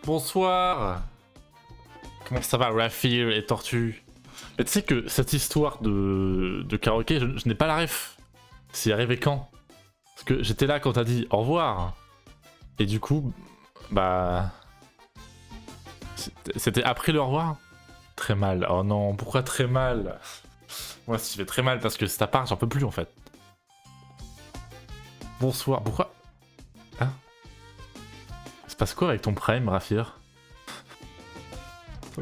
Bonsoir. Comment ça va, Rafir et Tortue? Mais tu sais que cette histoire de karaoké, je n'ai pas la ref. C'est arrivé quand? Parce que j'étais là quand t'as dit au revoir. Et du coup, bah... C'était après le au revoir? Très mal. Oh non, pourquoi très mal? Moi, si je fais très mal parce que c'est ta part, j'en peux plus en fait. Bonsoir. Pourquoi? Hein? Il se passe quoi avec ton prime, Rafir?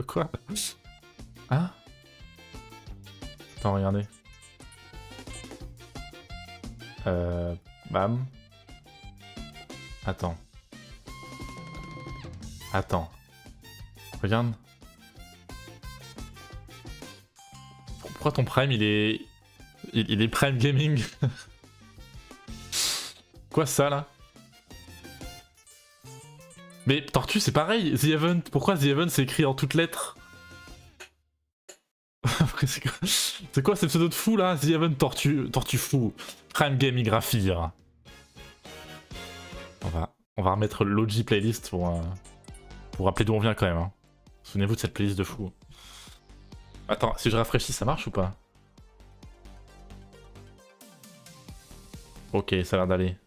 Quoi? Hein? Attends, regardez. Bam. Attends. Attends. Regarde. Pourquoi ton prime il est... Il est prime gaming? Quoi ça là? Mais Tortue c'est pareil, The Event, pourquoi The Event c'est écrit en toutes lettres? C'est quoi ce pseudo de fou là? The Event Tortue fou. Prime Gaming Rafir. On va remettre l'OG playlist pour rappeler d'où on vient quand même. Hein. Souvenez-vous de cette playlist de fou. Attends, si je rafraîchis ça marche ou pas? Ok, ça a l'air d'aller.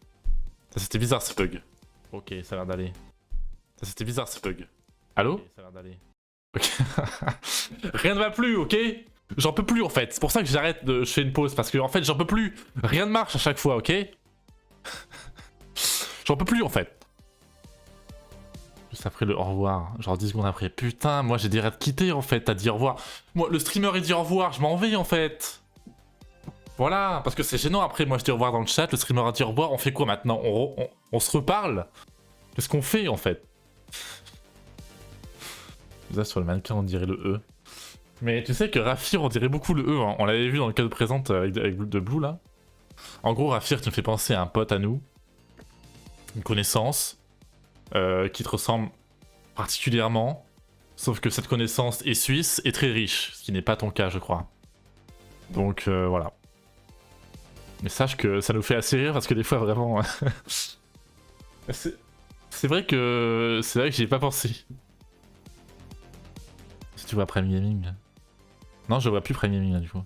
C'était bizarre ce bug. Ok, ça a l'air d'aller. C'était bizarre ce bug. Allô? Okay, ça a l'air d'aller. Ok. Rien ne va plus, ok? J'en peux plus en fait. C'est pour ça que j'arrête de... Je fais une pause parce que en fait j'en peux plus. Rien ne marche à chaque fois, ok? J'en peux plus en fait. Juste après le au revoir, genre 10 secondes après. Putain, moi j'ai direct quitté en fait, t'as dit au revoir. Moi, le streamer il dit au revoir, je m'en vais en fait. Voilà, parce que c'est gênant après, moi je dis au revoir dans le chat, le streamer a dit au revoir, on fait quoi maintenant? On se reparle? Qu'est-ce qu'on fait en fait? Là sur le mannequin on dirait le E. Mais tu sais que Rafir on dirait beaucoup le E, hein. On l'avait vu dans le cas de présente avec de Blue là. En gros Rafir tu me fais penser à un pote à nous, une connaissance, qui te ressemble particulièrement, sauf que cette connaissance est suisse et très riche, ce qui n'est pas ton cas je crois. Donc voilà. Mais sache que ça nous fait assez rire parce que des fois vraiment... c'est vrai que j'y ai pas pensé. Si tu vois Prime Gaming... Non, je vois plus Prime Gaming là du coup.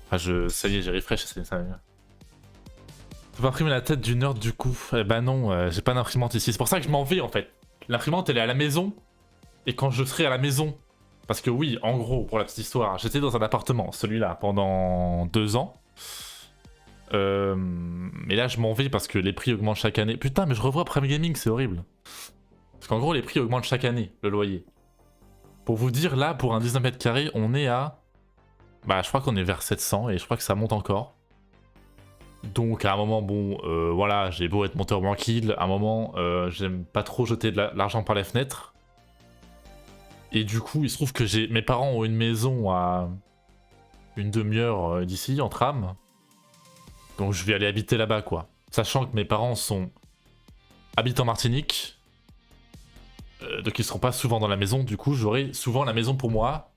Enfin, ça y est, j'ai refresh, ça va mieux. Faut pas imprimer la tête du nerd du coup. Eh bah non, j'ai pas d'imprimante ici. C'est pour ça que je m'en vais en fait. L'imprimante elle est à la maison. Et quand je serai à la maison... Parce que oui, en gros, pour la petite histoire, j'étais dans un appartement, celui-là, pendant 2 ans. Mais là je m'en vais parce que les prix augmentent chaque année. Putain, mais je revois Prime Gaming, c'est horrible. Parce qu'en gros, les prix augmentent chaque année, le loyer. Pour vous dire, là, pour un 19 mètres carrés, on est à... Bah, je crois qu'on est vers 700 et je crois que ça monte encore. Donc, à un moment, bon, voilà, j'ai beau être monteur banquille, à un moment, j'aime pas trop jeter de l'argent par les fenêtres. Et du coup, il se trouve que mes parents ont une maison à une demi-heure d'ici, en tram. Donc, je vais aller habiter là-bas, quoi. Sachant que mes parents habitent en Martinique. Donc ils seront pas souvent dans la maison, du coup j'aurai souvent la maison pour moi,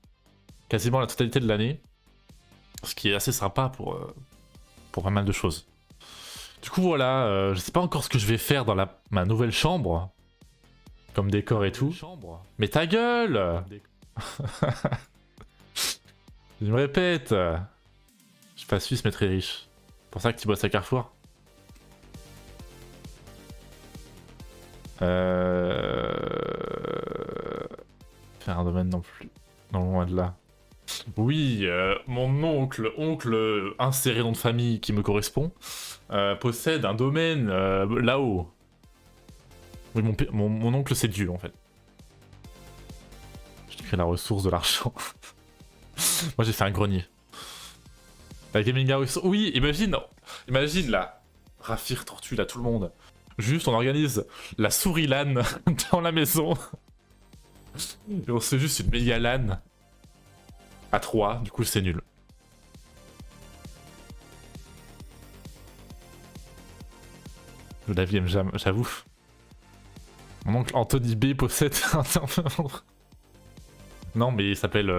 quasiment la totalité de l'année, ce qui est assez sympa pour pas mal de choses. Du coup voilà, je sais pas encore ce que je vais faire dans ma nouvelle chambre, comme décor et tout. Mais ta gueule! Je me répète, je suis pas suisse mais très riche. C'est pour ça que tu bosses à Carrefour. Faire un domaine non plus. Non, loin de là. Oui, mon oncle inséré nom de famille qui me correspond, possède un domaine là-haut. Oui, mon oncle c'est Dieu en fait. Je t'écris la ressource de l'argent. Moi j'ai fait un grenier. La gaming house. Oui, imagine là. Rafir, Tortue, là, tout le monde. Juste, on organise la souris LAN dans la maison. Et on se fait juste une méga LAN. À 3, du coup c'est nul. La vie j'avoue. Mon oncle Anthony B possède un serveur. Non mais il s'appelle...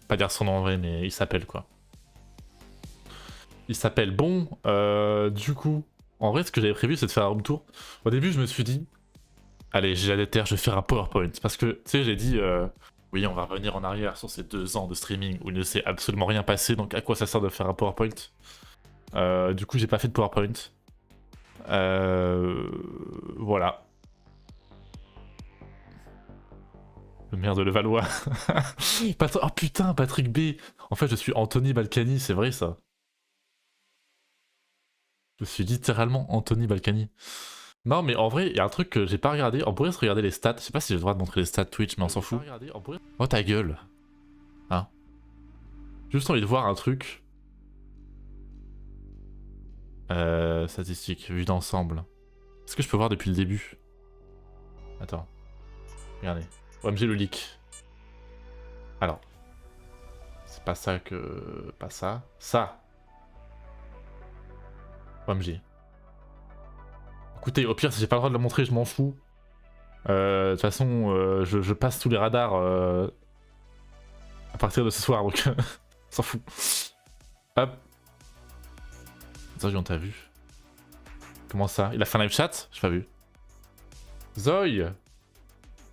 Pas dire son nom en vrai, mais il s'appelle quoi. Il s'appelle bon, du coup... En vrai ce que j'avais prévu c'est de faire un room tour. Au début je me suis dit... Allez, j'ai la déterre, je vais faire un PowerPoint. Parce que, tu sais, j'ai dit, oui, on va revenir en arrière sur ces 2 ans de streaming où il ne s'est absolument rien passé, donc à quoi ça sert de faire un PowerPoint? Du coup, j'ai pas fait de PowerPoint. Voilà. Le maire de Levallois. Oh putain, Patrick B. En fait, je suis Anthony Balkany, c'est vrai ça. Je suis littéralement Anthony Balkany. Non, mais en vrai, il y a un truc que j'ai pas regardé. On pourrait se regarder les stats. Je sais pas si j'ai le droit de montrer les stats Twitch, mais on s'en fout. Oh ta gueule. Hein. Juste envie de voir un truc. Statistiques, vue d'ensemble. Est-ce que je peux voir depuis le début? Attends. Regardez. OMG le leak. Alors. C'est pas ça que... Pas ça. Ça. OMG. Écoutez, au pire, si j'ai pas le droit de le montrer, je m'en fous. De toute façon, je passe tous les radars à partir de ce soir, donc s'en fout. Hop. Zoï, on t'a vu. Comment ça? Il a fait un live chat? J'ai pas vu. Zoï!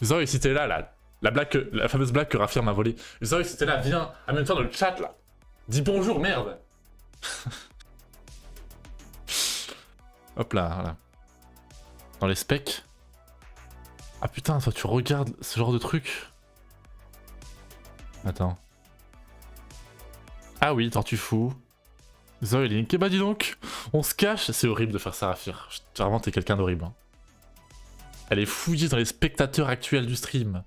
Zoï, si t'es là, la fameuse blague que Raffir m'a volée. Zoï, si t'es là, viens, amène-toi dans le chat, là. Dis bonjour, merde. Hop là, voilà. Dans les specs. Ah putain, toi tu regardes ce genre de truc. Attends. Ah oui, Tortue Fou. Zoé Link. Eh bah dis donc, on se cache. C'est horrible de faire ça, Raffir. Vraiment, t'es quelqu'un d'horrible. Hein. Elle est fouillée dans les spectateurs actuels du stream.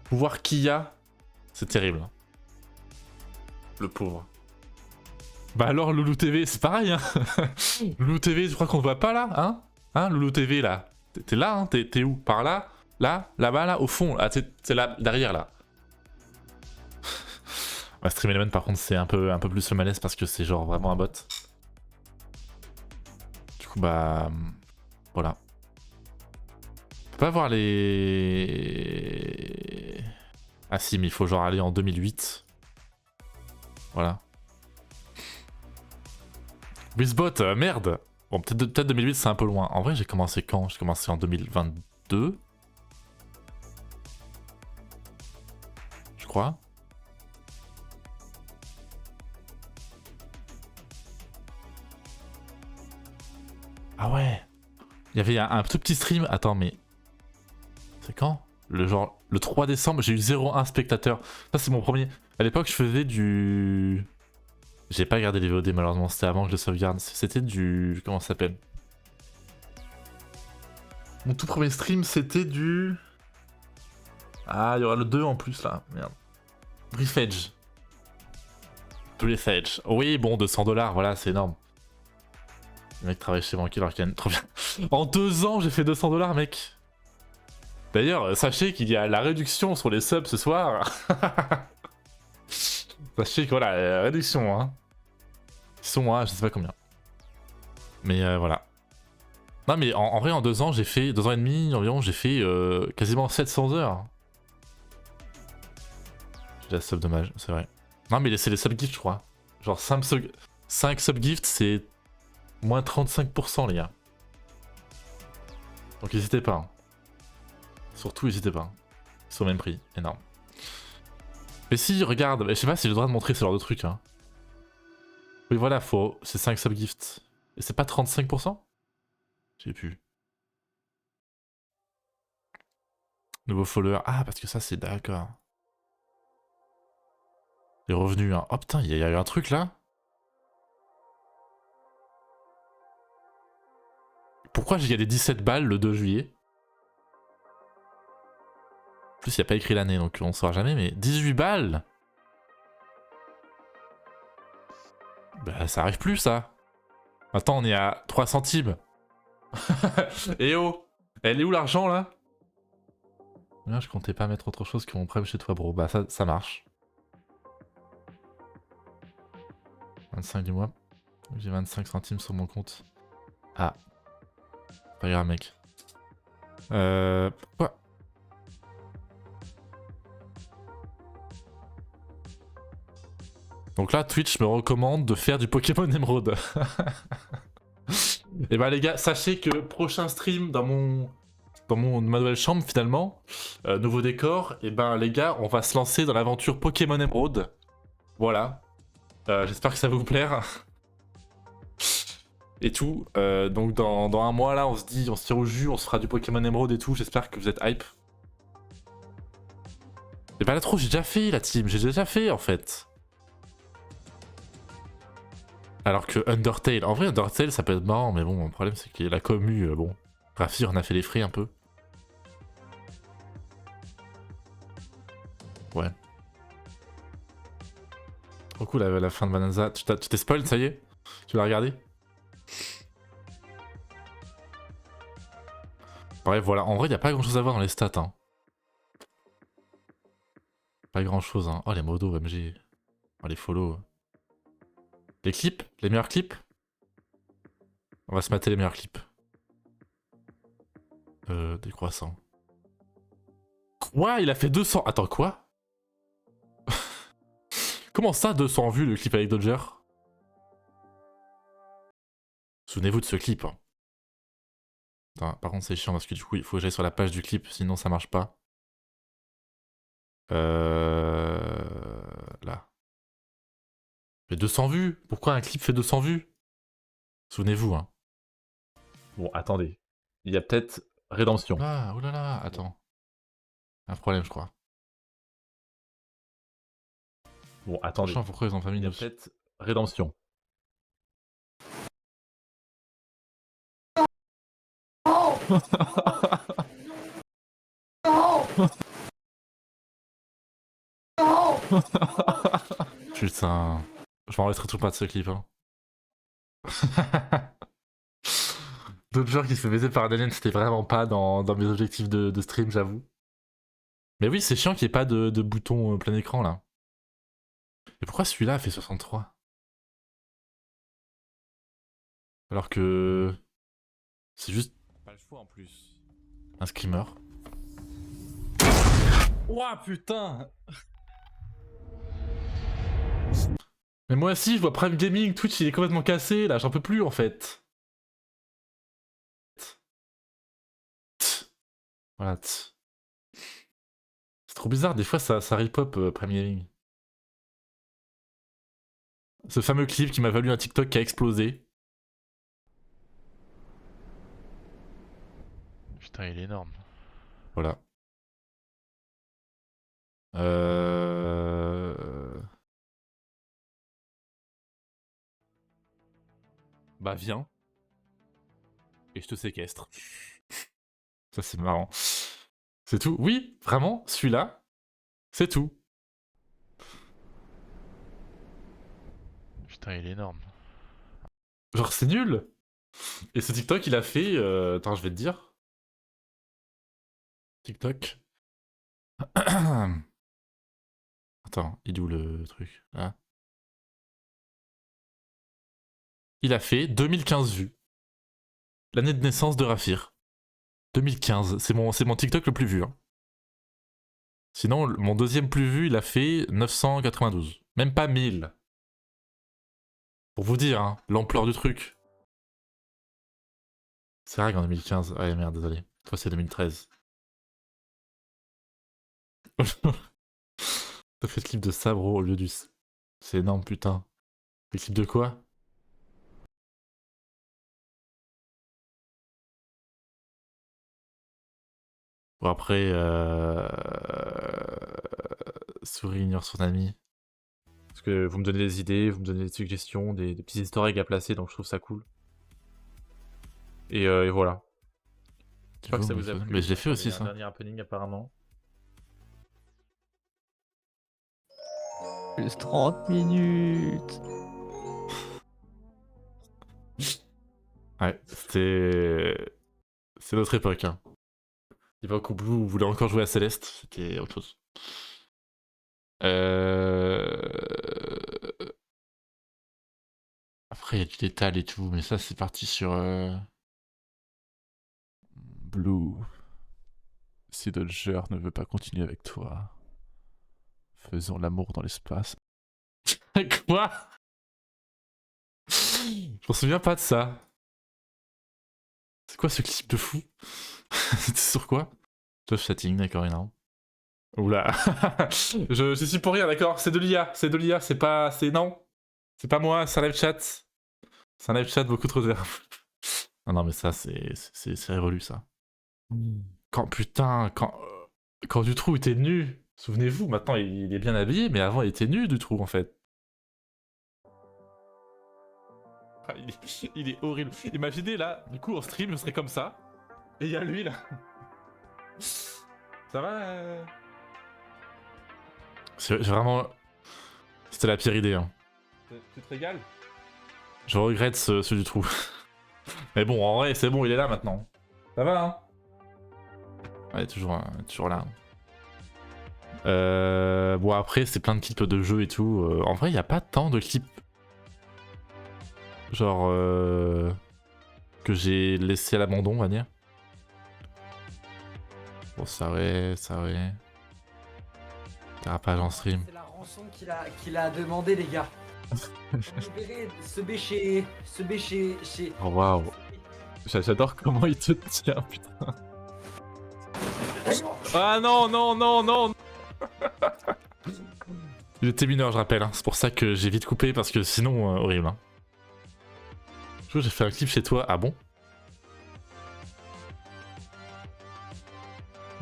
Pour voir qui y a, c'est terrible. Hein. Le pauvre. Bah alors, Loulou TV, c'est pareil, hein. Loulou TV, tu crois qu'on te voit pas là, hein? Hein, Loulou TV, là. T'es là, hein? T'es où? Par là? Là? Là-bas, là? Au fond? Ah, t'es là, derrière, là. Ouais, Stream Element, par contre, c'est un peu plus le malaise parce que c'est genre vraiment un bot. Du coup, bah... Voilà. On peut pas voir les... Ah si, mais il faut genre aller en 2008. Voilà. Wizbot, merde! Bon, peut-être 2008, c'est un peu loin. En vrai, j'ai commencé quand? J'ai commencé en 2022. Je crois. Ah ouais. Il y avait un tout petit stream. Attends, mais... C'est quand? Le 3 décembre, j'ai eu 0,1 spectateur. Ça, c'est mon premier. À l'époque, je faisais du... J'ai pas gardé les VOD, malheureusement. C'était avant que je le sauvegarde. C'était du... Comment ça s'appelle? Mon tout premier stream, c'était du... Ah, il y aura le 2 en plus, là. Merde. Brief Edge. Brief Edge. Oui, bon, 200$, voilà, c'est énorme. Le mec travaille chez Banquier Arcane, trop bien. En 2 ans, j'ai fait 200$, mec. D'ailleurs, sachez qu'il y a la réduction sur les subs ce soir. Sachez que voilà, la réduction, hein. Ils sont à je sais pas combien. Mais voilà. Non, mais en vrai, en 2 ans, j'ai fait 2 ans et demi environ, j'ai fait quasiment 700 heures. J'ai la sub dommage, c'est vrai. Non, mais c'est les subgifts, je crois. Genre 5 subgifts, c'est moins 35%, les gars. Donc n'hésitez pas. Hein. Surtout, n'hésitez pas. Ils sont au même prix, énorme. Mais si, regarde, je sais pas si j'ai le droit de montrer ce genre de truc. Hein. Oui, voilà, c'est 5 subgifts. Et c'est pas 35%? J'ai plus. Nouveau follower. Ah, parce que ça, c'est d'accord. Les revenus, hein. Oh putain, il y a eu un truc là. Pourquoi j'ai gagné 17 balles le 2 juillet? En plus, il n'y a pas écrit l'année, donc on ne saura jamais, mais 18 balles. Bah, ça arrive plus, ça. Attends, on est à 3 centimes. Eh oh, elle est où l'argent, là? Là, je comptais pas mettre autre chose que mon prêt chez toi, bro. Bah, ça marche. 25 du mois. J'ai 25 centimes sur mon compte. Ah. Pas grave, mec. Quoi? Donc là, Twitch me recommande de faire du Pokémon Emerald. Et bah les gars, sachez que prochain stream dans mon dans ma nouvelle chambre finalement. Nouveau décor. Et ben les gars, on va se lancer dans l'aventure Pokémon Emerald. Voilà. J'espère que ça va vous plaire. Et tout. Donc dans un mois là, on se tire au jus, on se fera du Pokémon Emerald et tout. J'espère que vous êtes hype. Et bah là trop, j'ai déjà fait la team, j'ai déjà fait en fait. Alors que Undertale, en vrai Undertale ça peut être marrant, mais bon, le problème c'est que la commu, bon. Rafir on a fait les frais un peu. Ouais. Trop cool la fin de Bananza. Tu t'es spoil, ça y est? Tu l'as regardé? Bref, voilà. En vrai, y a pas grand chose à voir dans les stats. Hein. Pas grand chose. Hein. Oh, les modos, MG. Oh, les follow. Les clips? Les meilleurs clips? On va se mater les meilleurs clips. Décroissant. Quoi? Il a fait 200. Attends, quoi? Comment ça, 200 vues le clip avec Dodger? Souvenez-vous de ce clip. Hein. Attends, par contre, c'est chiant parce que du coup, il faut que j'aille sur la page du clip, sinon ça marche pas. Là. Mais 200 vues? Pourquoi un clip fait 200 vues? Souvenez-vous, hein. Bon, attendez. Il y a peut-être rédemption. Ah, oh là là, attends. Un problème, je crois. Bon, attendez. Franchement, pourquoi ils ont pas mis peut-être rédemption. Putain. Je m'en remettrai toujours pas de ce clip. Hein. D'autres joueurs qui se fait baiser par Daniel, c'était vraiment pas dans mes objectifs de stream, j'avoue. Mais oui, c'est chiant qu'il n'y ait pas de bouton plein écran là. Et pourquoi celui-là a fait 63? Alors que... C'est juste... Pas le choix en plus. Un screamer. Ouah putain. Mais moi aussi, je vois Prime Gaming, Twitch il est complètement cassé là, j'en peux plus en fait. Voilà. C'est trop bizarre, des fois ça rip-hop Prime Gaming. Ce fameux clip qui m'a valu un TikTok qui a explosé. Putain, il est énorme. Voilà. Bah viens. Et je te séquestre. Ça c'est marrant. C'est tout. Oui, vraiment, celui-là, c'est tout. Putain, il est énorme. Genre, c'est nul. Et ce TikTok, il a fait... Attends, je vais te dire. TikTok. Attends, il est où le truc? Là. Il a fait 2015 vues. L'année de naissance de Rafir. 2015, c'est mon TikTok le plus vu. Hein. Sinon, mon deuxième plus vu, il a fait 992. Même pas 1000. Pour vous dire, hein, l'ampleur du truc. C'est vrai qu'en 2015... Ouais, merde, désolé. Toi, c'est 2013. T'as fait le clip de ça, bro, au lieu du... C'est énorme, putain. Le clip de quoi? Bon, après... Souris ignore son ami. Parce que vous me donnez des idées, vous me donnez des suggestions, des petits easter eggs à placer, donc je trouve ça cool. Et voilà. J'espère que ça vous a plu. Mais je l'ai fait aussi, ça. Un dernier happening, apparemment. Plus 30 minutes. Ouais, c'était... C'est notre époque, hein. L'époque où Blue voulait encore jouer à Céleste, c'était autre chose. Après, il y a du détail et tout, mais ça, c'est parti sur... Blue. Si Dodger ne veut pas continuer avec toi, faisons l'amour dans l'espace. Quoi? Je m'en souviens pas de ça. C'est quoi ce clip de fou? C'était sur quoi? Tough chatting, d'accord, énorme. Oula. je suis pour rien, d'accord? C'est de l'IA, c'est pas. C'est non. C'est pas moi, c'est un live chat. C'est un live chat beaucoup trop tard. Non, non, mais ça, c'est révolu, ça. Quand, putain, quand Dutroux était nu, souvenez-vous, maintenant il est bien habillé, mais avant il était nu, Dutroux, en fait. Ah, il est horrible. Imaginez, là, du coup, en stream, je serais comme ça, et il y a lui, là. Ça va C'est vraiment... C'était la pire idée, hein. Tu te régales? Je regrette ce Dutroux. Mais bon, en vrai, c'est bon, il est là, maintenant. Ça va, hein? Ouais, toujours là. Bon, après, c'est plein de clips de jeux et tout. En vrai, il n'y a pas tant de clips. Genre. Que j'ai laissé à l'abandon, on va dire. Bon, ça ouais. Dérapage en stream. C'est la rançon qu'il a demandé, les gars. Libérer ce béché chez. Oh waouh. J'adore comment il te tient, putain. Ah non, non, non, non. Il était mineur, je rappelle. Hein. C'est pour ça que j'ai vite coupé, parce que sinon, horrible. Hein. J'ai fait un clip chez toi. Ah bon?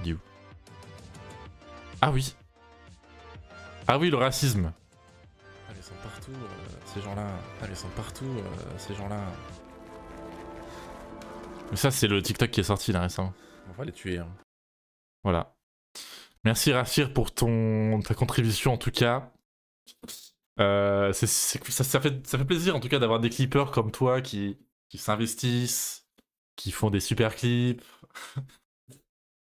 You. Ah oui. Ah oui, le racisme. Ah, ils sont partout, ces gens-là. Ah, ils sont partout, ces gens-là. Mais ça, c'est le TikTok qui est sorti là récemment. On va les tuer. Hein. Voilà. Merci Rafir pour ta contribution en tout cas. Ça fait plaisir en tout cas d'avoir des clippers comme toi qui s'investissent, qui font des super clips,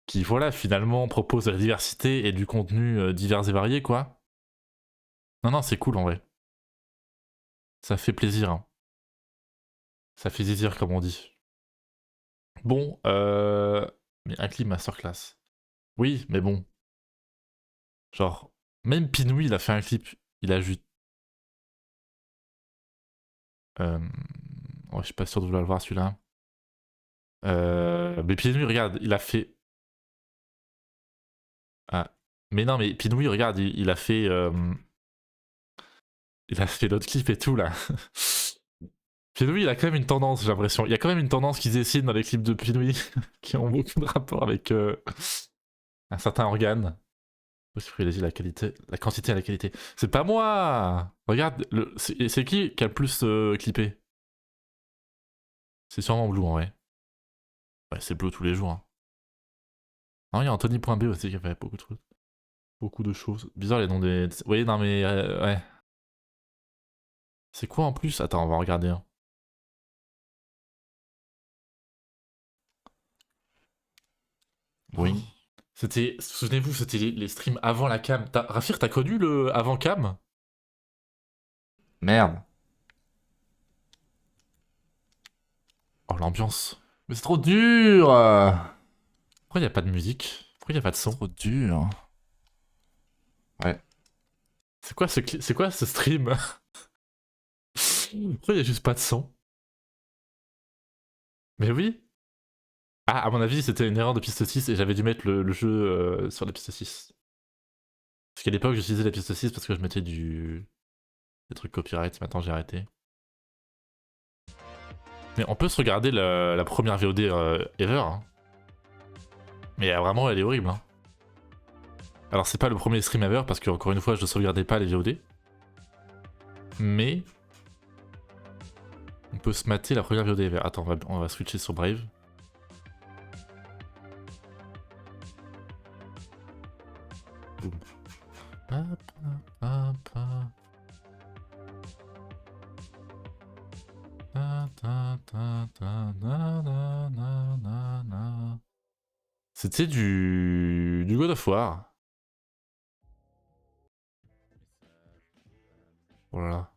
qui voilà finalement proposent de la diversité et du contenu divers et varié quoi. Non, c'est cool en vrai. Ça fait plaisir. Hein. Ça fait plaisir comme on dit. Bon, mais un clip masterclass. Oui, mais bon. Genre, même Pinoui, il a fait un clip. Il a juste... je suis pas sûr de vouloir le voir celui-là. Mais Pinoui, regarde, il a fait... Ah. Mais non, mais Pinoui, regarde, il a fait... Il a fait l'autre clip et tout, là. Pinoui, il a quand même une tendance, j'ai l'impression. Il y a quand même une tendance qui se dessine dans les clips de Pinoui qui ont beaucoup de rapport avec un certain organe. Il a dit la qualité, la quantité à la qualité. C'est pas moi. Regarde, c'est qui a le plus clippé? C'est sûrement Blue en vrai. Ouais, c'est Blue tous les jours. Hein. Non, il y a Anthony.b aussi qui a fait beaucoup de trucs. Beaucoup de choses. Bizarre les noms des... Oui, non mais... ouais. C'est quoi en plus? Attends, on va regarder. Hein. Oui. C'était... Souvenez-vous, c'était les streams avant la cam. Rafir, t'as connu le avant cam? Merde. Oh, l'ambiance. Mais c'est trop dur. Pourquoi il n'y a pas de musique? Pourquoi il n'y a pas de son? Trop dur. Ouais. C'est quoi ce stream? Pourquoi il n'y a juste pas de son? Mais oui. Ah, à mon avis, c'était une erreur de piste 6 et j'avais dû mettre le jeu sur la piste 6. Parce qu'à l'époque, j'utilisais la piste 6 parce que je mettais des trucs copyright. Maintenant, j'ai arrêté. Mais on peut se regarder la première VOD ever. Hein. Mais vraiment, elle est horrible. Hein. Alors, c'est pas le premier stream ever parce que, encore une fois, je ne sauvegardais pas les VOD. Mais on peut se mater la première VOD ever. Attends, on va switcher sur Brave. Boum. C'était du God of War. Voilà.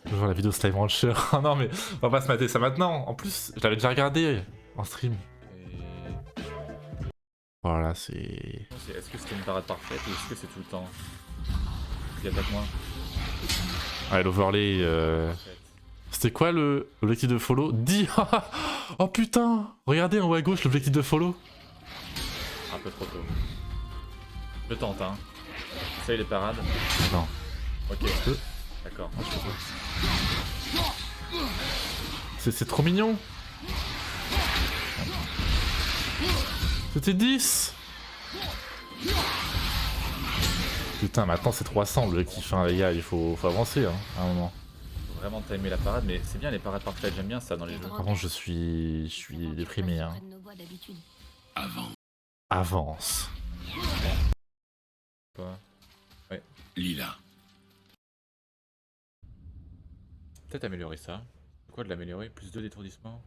Je vois la vidéo Slime Rancher. Oh non mais on va pas se mater ça maintenant. En plus, je l'avais déjà regardé en stream. Voilà, c'est... Est-ce que c'était une parade parfaite ou est-ce que c'est tout le temps? Il y a pas que moi. Ouais, l'overlay... C'était quoi l'objectif de follow? 10. Oh putain. Regardez en haut à gauche l'objectif de follow. Un peu trop tôt. Je tente, hein. Essaye les parades. Non. Ok. peux. D'accord. C'est trop mignon. C'était 10. Putain, maintenant c'est 300 l'objectif, hein, les gars, il faut avancer hein, à un moment. Faut vraiment timer la parade, mais c'est bien les parades parfaites, j'aime bien ça dans les jeux. Par contre, je suis déprimé. Hein. Avance. Quoi? Lila. Peut-être améliorer ça. Quoi de l'améliorer? Plus 2 d'étourdissement?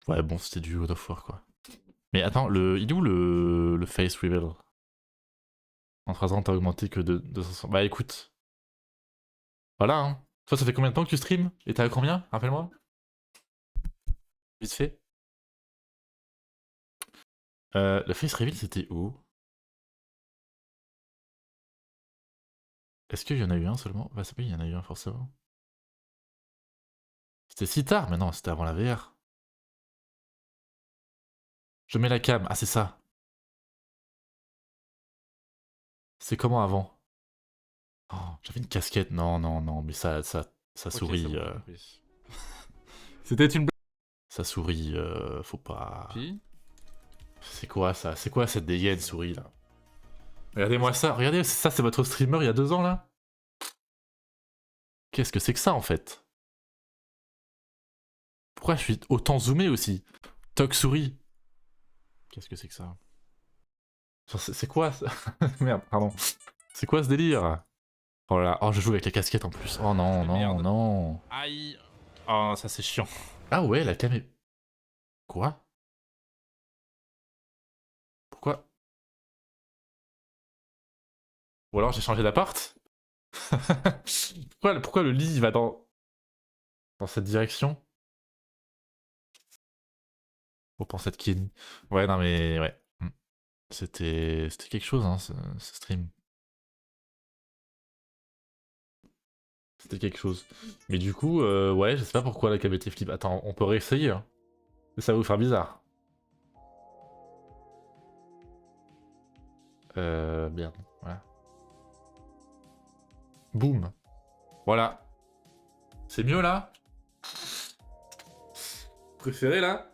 Ouais, bon, c'était du God of War quoi. Mais attends, il est où le face reveal? En 3 ans, t'as augmenté que de 200. Bah écoute. Voilà, hein. Toi, ça fait combien de temps que tu stream? Et t'as combien? Rappelle-moi. Vite fait. Le face reveal, c'était où? Est-ce qu'il y en a eu un seulement? Bah, c'est pas, il y en a eu un forcément. C'était si tard, mais non, c'était avant la VR. Je mets la cam. Ah, c'est ça. C'est comment avant? Oh, j'avais une casquette. Non, non, non, mais ça sourit. Ok, c'est bon, oui. C'était une blague. Ça sourit, faut pas. Puis C'est quoi ça? C'est quoi cette dégaine souris là? Regardez-moi ça. Regardez, ça c'est votre streamer il y a 2 ans là? Qu'est-ce que c'est que ça en fait? Pourquoi je suis autant zoomé aussi? Toc souris. Qu'est-ce que c'est que ça? C'est quoi ça? Merde, pardon. C'est quoi ce délire? Oh là là, oh je joue avec la casquette en plus. Oh non, non, Merde. non. aïe. Oh, ça c'est chiant. Ah ouais, la cam est... Quoi? Pourquoi? Ou alors j'ai changé d'appart? pourquoi le lit il va dans cette direction? Faut penser de Kenny. Ouais, non mais ouais. C'était quelque chose hein, ce stream. C'était quelque chose. Mais du coup, ouais, je sais pas pourquoi la cam était flip. Attends, on peut réessayer. Hein. Ça va vous faire bizarre. Merde, voilà. Boum. Voilà. C'est mieux là? Préféré là?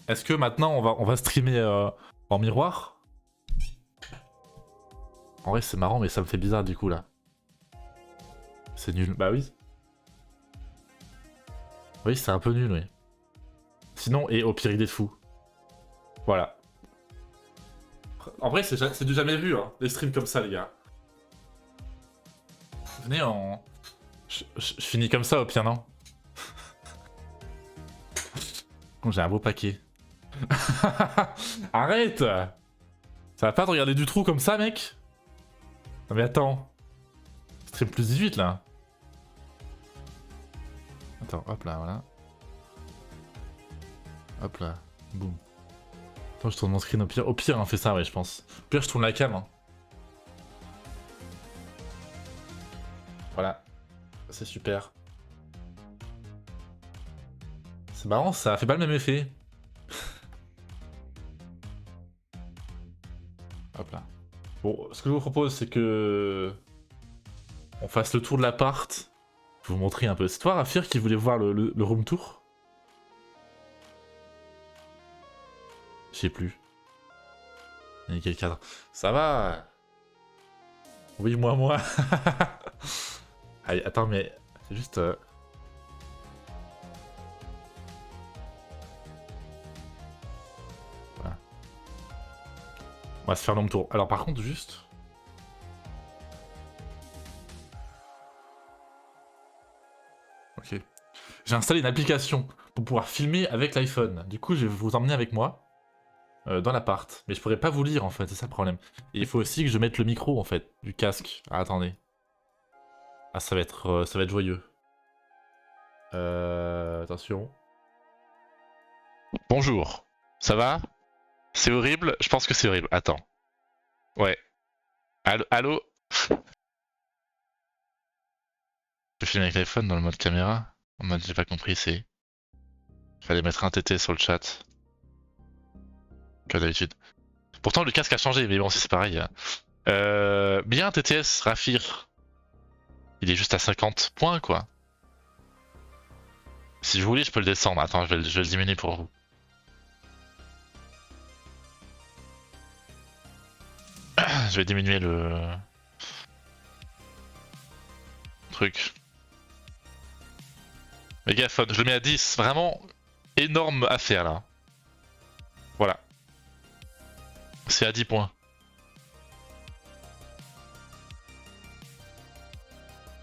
Est-ce que maintenant on va streamer en miroir? En vrai c'est marrant mais ça me fait bizarre du coup là. C'est nul. Bah oui. Oui c'est un peu nul oui. Sinon et au pire idée de fou. Voilà. En vrai c'est du jamais vu hein, les streams comme ça les gars. Venez en... Je finis comme ça au pire non? Bon, j'ai un beau paquet. Arrête! Ça va pas de regarder du trou comme ça, mec? Non mais attends. Stream plus 18 là. Attends, hop là, voilà. Hop là, boum. Attends, je tourne mon screen au pire. Au pire, hein, fais ça, ouais, je pense. Au pire, je tourne la cam. Hein. Voilà. C'est super. C'est marrant, ça fait pas le même effet. Hop là. Bon, ce que je vous propose, c'est que... on fasse le tour de l'appart. Je vais vous montrer un peu. C'est toi, Rafir, qui voulait voir le room tour? Je sais plus. Il y a quel cadre? Ça va? Oui, moi. Allez, attends, mais... c'est juste... Voilà. On va se faire l'homme tour. Alors par contre, juste... Ok. J'ai installé une application pour pouvoir filmer avec l'iPhone. Du coup, je vais vous emmener avec moi dans l'appart. Mais je pourrais pas vous lire en fait, c'est ça le problème. Et il faut aussi que je mette le micro en fait, du casque. Ah, attendez. Ah, ça va être joyeux. Attention. Bonjour. Ça va? C'est horrible? Je pense que c'est horrible. Attends. Ouais. Allô? Je filme avec l'iPhone dans le mode caméra. En mode j'ai pas compris, c'est... Fallait mettre un TT sur le chat. Comme d'habitude. Pourtant le casque a changé, mais bon c'est pareil. Bien TTS, Rafir. Il est juste à 50 points quoi. Si je voulais je peux le descendre. Attends, je vais le diminuer pour vous. Je vais diminuer le... truc. Mégaphone, je le mets à 10. Vraiment énorme affaire là. Voilà. C'est à 10 points.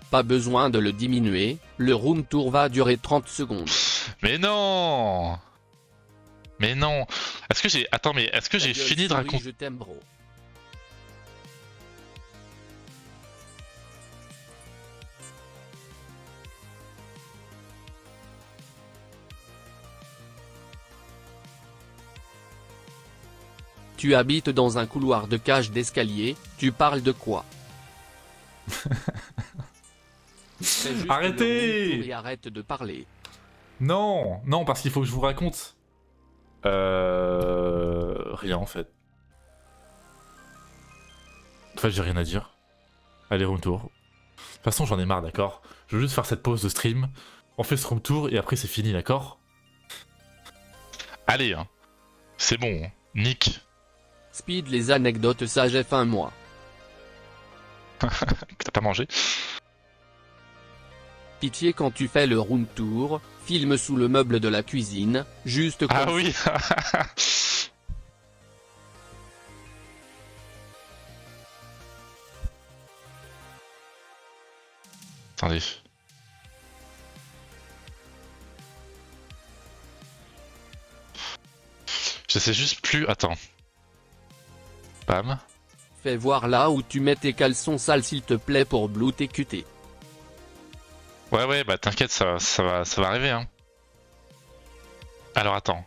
Pas besoin de le diminuer, le room tour va durer 30 secondes. Mais non! Mais non! Est-ce que j'ai... Attends, mais est-ce que j'ai fini de raconter... Je t'aime bro. Tu habites dans un couloir de cage d'escalier, tu parles de quoi? Arrêtez! Et arrête de parler. Non! Non, parce qu'il faut que je vous raconte. Rien en fait. Enfin, j'ai rien à dire. Allez, room tour. De toute façon, j'en ai marre, d'accord? Je veux juste faire cette pause de stream. On fait ce room tour et après c'est fini, d'accord? Allez, hein. C'est bon, hein. Nick. Speed les anecdotes ça j'ai faim moi. T'as pas mangé? Pitié quand tu fais le room tour, filme sous le meuble de la cuisine, juste comme Ah oui. Attendez. Je sais juste plus... Attends. Bam. Fais voir là où tu mets tes caleçons sales s'il te plaît pour Blue TQT. Ouais, bah t'inquiète, ça va arriver, hein. Alors attends.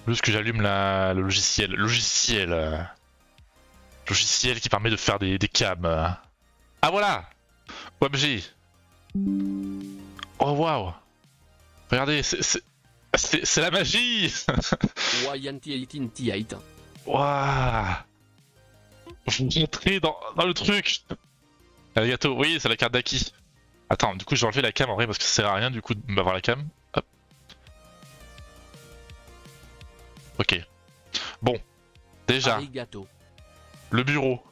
Juste que j'allume le logiciel. Logiciel qui permet de faire des cams. Ah voilà! OMG. Oh waouh! Regardez, c'est la magie! YNT18T8. Waouh! Vous rentrez dans le truc! Arigato, oui, c'est la carte d'Aki. Attends, du coup, j'ai enlevé la cam en vrai parce que ça sert à rien du coup d'avoir la cam. Hop. Ok. Bon. Déjà, Arigato. le bureau.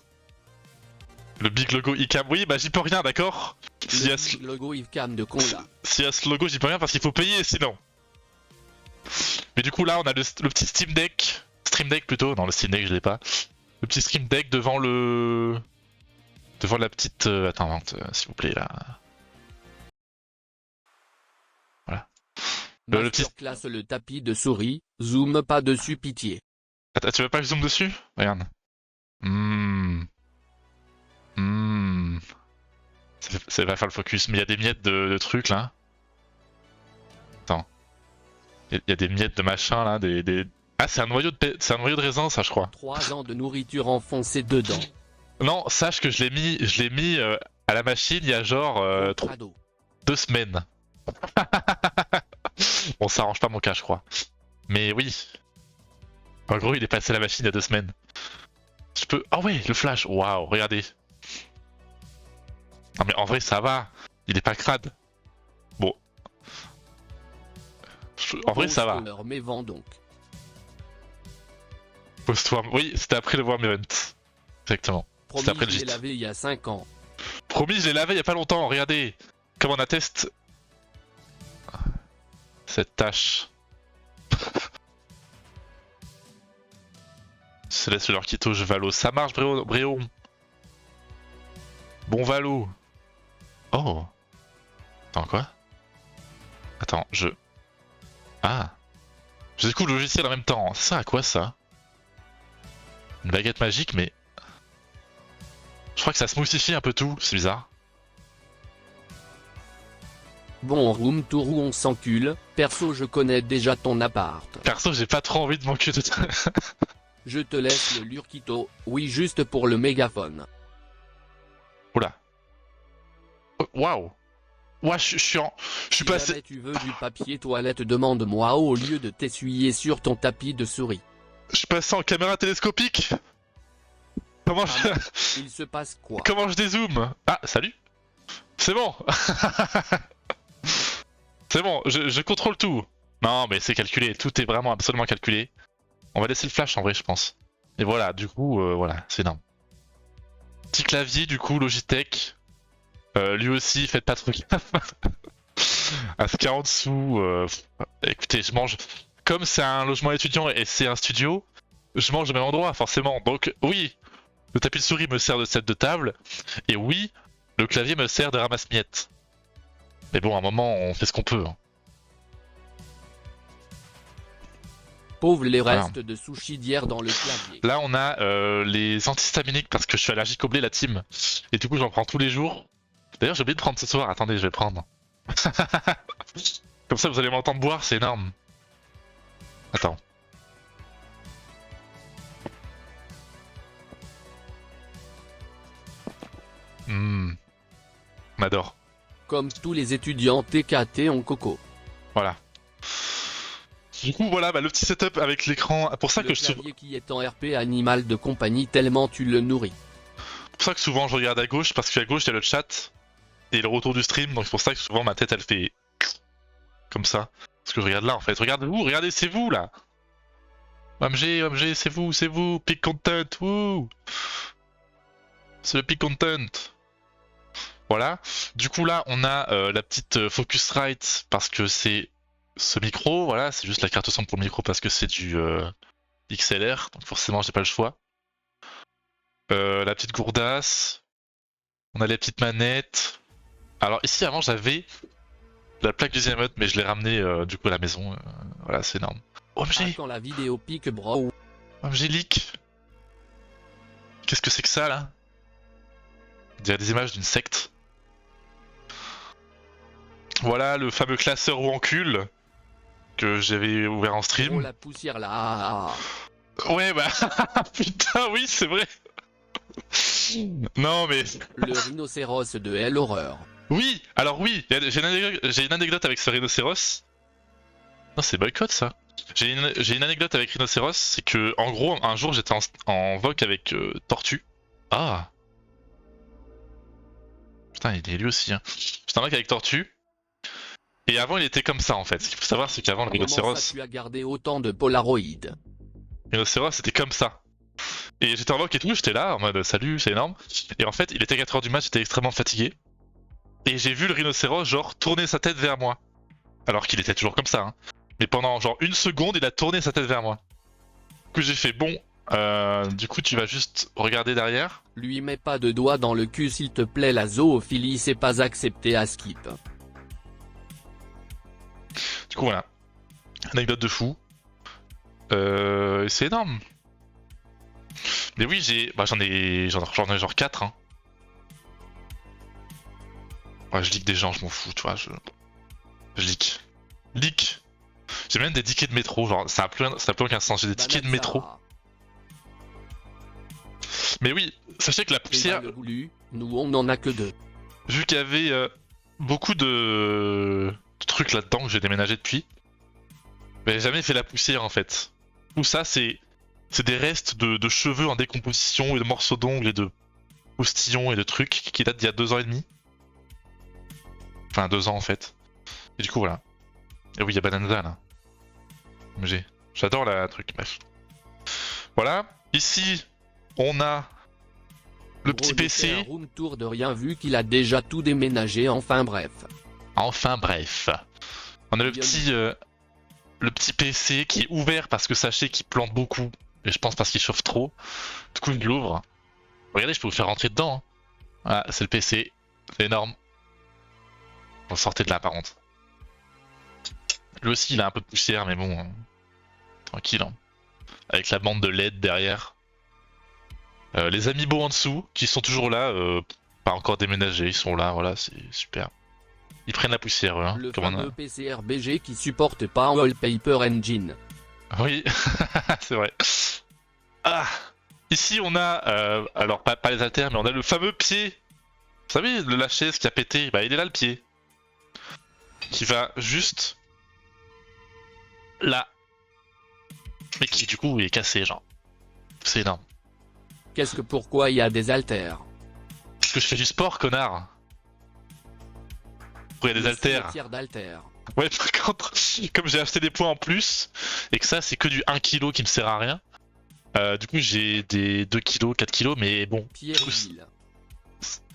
Le big logo ICAM. Oui, bah j'y peux rien, d'accord? S'il y a ce Le logo Ivcam de con là. s'il y a ce logo, j'y peux rien parce qu'il faut payer sinon. Mais du coup, là, on a le petit Steam Deck. Stream Deck plutôt. Non, le Steam Deck, je l'ai pas. Le petit Stream Deck devant le. Devant la petite. Attends, s'il vous plaît, là. Voilà. Le petit. Masterclass le tapis de souris, zoom pas dessus pitié. Attends, tu veux pas que je zoome dessus? Regarde. Ça va faire le focus, mais il y a des miettes de trucs là. Attends. Il y a des miettes de machin là, Ah, c'est un noyau de raisin, ça, je crois. 3 ans de nourriture enfoncée dedans. Non, sache que je l'ai mis à la machine il y a genre 2 semaines. Bon, ça arrange pas mon cas, je crois. Mais oui. En gros, il est passé à la machine il y a 2 semaines. Je peux... Ah ouais, le flash. Waouh, regardez. Non mais en vrai, ça va. Il est pas crade. Bon. En vrai, ça va. Mais vend donc. Post-worm. Oui, c'était après le Worm Event. Exactement. Promis, C'était après le je l'ai gîte. lavé il y a 5 ans. Promis, je l'ai lavé il y a pas longtemps. Regardez. Comme on atteste. Cette tâche. Se laisse leur qui touche Valo. Ça marche, Bréon. Bon Valo. Oh. Attends, quoi? Attends, Ah. Je découvre le logiciel en même temps. Ça à quoi ça? Une baguette magique, mais... Je crois que ça smoothifie un peu tout, c'est bizarre. Bon room tour où on s'encule, perso je connais déjà ton appart. Perso, j'ai pas trop envie de manquer de... Je te laisse le lurkito, oui juste pour le mégaphone. Oula. Oh. Waouh. Ouais, je suis en... Je suis Si passé... jamais tu veux du papier toilette, demande-moi au lieu de t'essuyer sur ton tapis de souris. Je suis passé en caméra télescopique. Comment je... Il se passe quoi? Comment je dézoome? Ah, salut. C'est bon. C'est bon, je contrôle tout. Non, mais c'est calculé, tout est vraiment absolument calculé. On va laisser le flash en vrai, je pense. Et voilà, du coup, voilà, c'est énorme. Petit clavier, du coup, Logitech. Lui aussi, faites pas trop gaffe. À ce qu'il y a en dessous, écoutez, je mange. Comme c'est un logement étudiant et c'est un studio, je mange au même endroit, forcément. Donc, oui, le tapis de souris me sert de set de table. Et oui, le clavier me sert de ramasse-miettes. Mais bon, à un moment, on fait ce qu'on peut. Hein. Pauvre les restes de sushi d'hier dans le clavier. Là, on a les antihistaminiques parce que je suis allergique au blé, la team. Et du coup, j'en prends tous les jours. D'ailleurs, j'ai oublié de prendre ce soir. Attendez, je vais prendre. Comme ça, vous allez m'entendre boire, c'est énorme. Attends. On adore. Comme tous les étudiants TKT en coco. Voilà. Du coup, voilà, bah, le petit setup avec l'écran. Pour ça Le que je clavier qui est en RP animal de compagnie tellement tu le nourris. pour ça que souvent je regarde à gauche, parce qu'à gauche il y a le chat et le retour du stream, donc c'est pour ça que souvent ma tête elle fait comme ça. Parce que je regarde là en fait, regardez-vous, regardez, c'est vous là. OMG, c'est vous, peak content, wouh. C'est le peak content. Voilà, du coup là on a la petite Focusrite parce que c'est ce micro, voilà, c'est juste la carte son pour le micro parce que c'est du XLR, donc forcément j'ai pas le choix. La petite gourdasse, on a les petites manettes. Alors ici avant j'avais la plaque du Ziamote mais je l'ai ramené du coup à la maison, voilà c'est énorme. OMG, Quand la vidéo pique bro. OMG leak. Qu'est-ce que c'est que ça là? On dirait des images d'une secte. Voilà le fameux classeur ou encule que j'avais ouvert en Oh stream. la poussière là. Ouais bah putain oui c'est vrai. Non mais Le rhinocéros de Hell Horror. oui, alors oui, j'ai une anecdote avec ce rhinocéros. Non c'est boycott ça. J'ai une anecdote avec rhinocéros, c'est que en gros un jour j'étais en voc avec Tortue. Ah. Putain il est lui aussi hein. J'étais en voc avec Tortue. Et avant il était comme ça en fait. Ce qu'il faut savoir c'est qu'avant le Comment rhinocéros, ça tu as gardé autant de Polaroid? rhinocéros c'était comme ça. Et j'étais en voc et tout, j'étais là en mode salut, c'est énorme. Et en fait il était 4h du match, j'étais extrêmement fatigué. Et j'ai vu le rhinocéros genre tourner sa tête vers moi. Alors qu'il était toujours comme ça hein. Mais pendant genre une seconde il a tourné sa tête vers moi. Du coup j'ai fait bon, du coup tu vas juste regarder derrière. Lui mets pas de doigts dans le cul s'il te plaît, la zoophilie c'est pas accepté à Skip. Du coup voilà, anecdote de fou. C'est énorme. Mais oui j'en ai genre 4 hein. Ouais je leak des gens, je m'en fous tu vois, je leak. Leak. J'ai même des tickets de métro, genre ça a plus aucun sens, j'ai des tickets de métro. Mais oui, sachez que la poussière, Nous on en a que 2. vu qu'il y avait beaucoup de trucs là-dedans que j'ai déménagé depuis, mais j'ai jamais fait la poussière en fait. Tout ça c'est des restes de cheveux en décomposition et de morceaux d'ongles et de postillons et de trucs qui datent d'il y a 2 ans et demi. Enfin 2 ans en fait. Et du coup voilà. Et oui il y a Bananza là. J'adore la truc, bref. Voilà, ici on a le petit PC. Un room tour de rien vu qu'il a déjà tout déménagé, enfin bref. Enfin bref. On a le petit PC qui est ouvert parce que sachez qu'il plante beaucoup. Et je pense parce qu'il chauffe trop. Du coup je l'ouvre. Regardez, je peux vous faire rentrer dedans. Hein. Voilà, c'est le PC. C'est énorme. On sortait de là par contre. Lui aussi il a un peu de poussière mais bon. Tranquille. Hein. Avec la bande de LED derrière. Les amiibo en dessous qui sont toujours là. Pas encore déménagés. Ils sont là. Voilà, c'est super. Ils prennent la poussière eux. Hein, le comme fameux PC RBG qui supporte pas un wallpaper engine. Oui, c'est vrai. Ah, ici on a, alors pas les haltères, mais on a le fameux pied savez, le lâcher, ce qui a pété, bah il est là le pied. Qui va juste là. Mais qui du coup est cassé, genre. C'est énorme. Pourquoi il y a des haltères? Parce que je fais du sport, connard. Pourquoi il y a des haltères? Tiers d'haltères. Ouais, par contre, comme j'ai acheté des poids en plus, et que ça c'est que du 1 kg qui me sert à rien, du coup j'ai des 2 kg, 4 kg, mais bon, Pierre-Ville.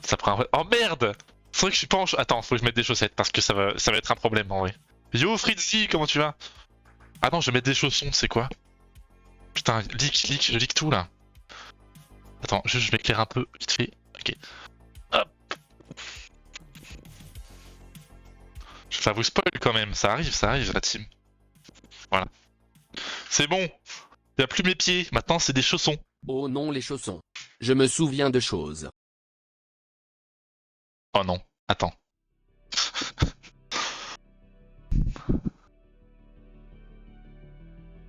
ça prend un vrai... Oh merde! C'est vrai que je suis pas en... Attends, faut que je mette des chaussettes, parce que ça va être un problème en vrai. Yo Fritzy, comment tu vas? Ah non, je vais mettre des chaussons, c'est quoi? Putain, je leak tout là. Attends, je m'éclaire un peu, vite fait. Ok. Hop. Ça vous spoil quand même, ça arrive la team. Voilà. C'est bon. Y a plus mes pieds, maintenant c'est des chaussons. Oh non, les chaussons. Je me souviens de choses. Oh non, attends.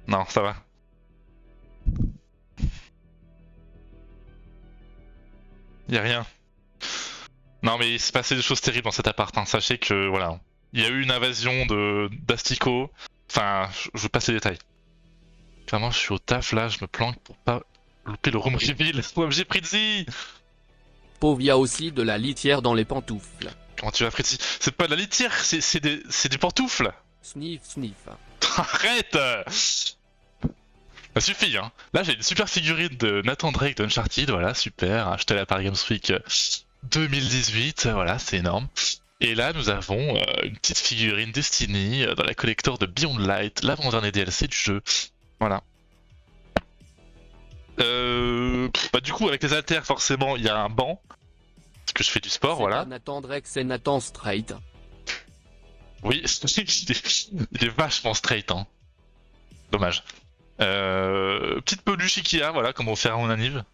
Non, ça va. Y a rien. Non mais il s'est passé des choses terribles dans cet appart, hein. Sachez que voilà. Il y a eu une invasion d'asticots. Enfin, je vous passe les détails. Clairement, je suis au taf là, je me planque pour pas louper le room reveal. OMG Fritzy! Pauvre, y a aussi de la litière dans les pantoufles. Comment tu vas Fritzy? C'est pas de la litière, c'est des pantoufles! Sniff, sniff. Arrête! Ça suffit, hein. Là, j'ai une super figurine de Nathan Drake d'Uncharted, voilà, super. Acheté à la Paris Games Week 2018, voilà, c'est énorme. Et là, nous avons une petite figurine Destiny dans la collector de Beyond Light, l'avant-dernier DLC du jeu. Voilà. Bah du coup, avec les haltères, forcément, il y a un banc. Parce que je fais du sport, voilà. Pas Nathan Drake, c'est Nathan Straight. Oui, il est vachement straight, hein. Dommage. Petite peluche Ikea, voilà, comme on fait à mon anniv.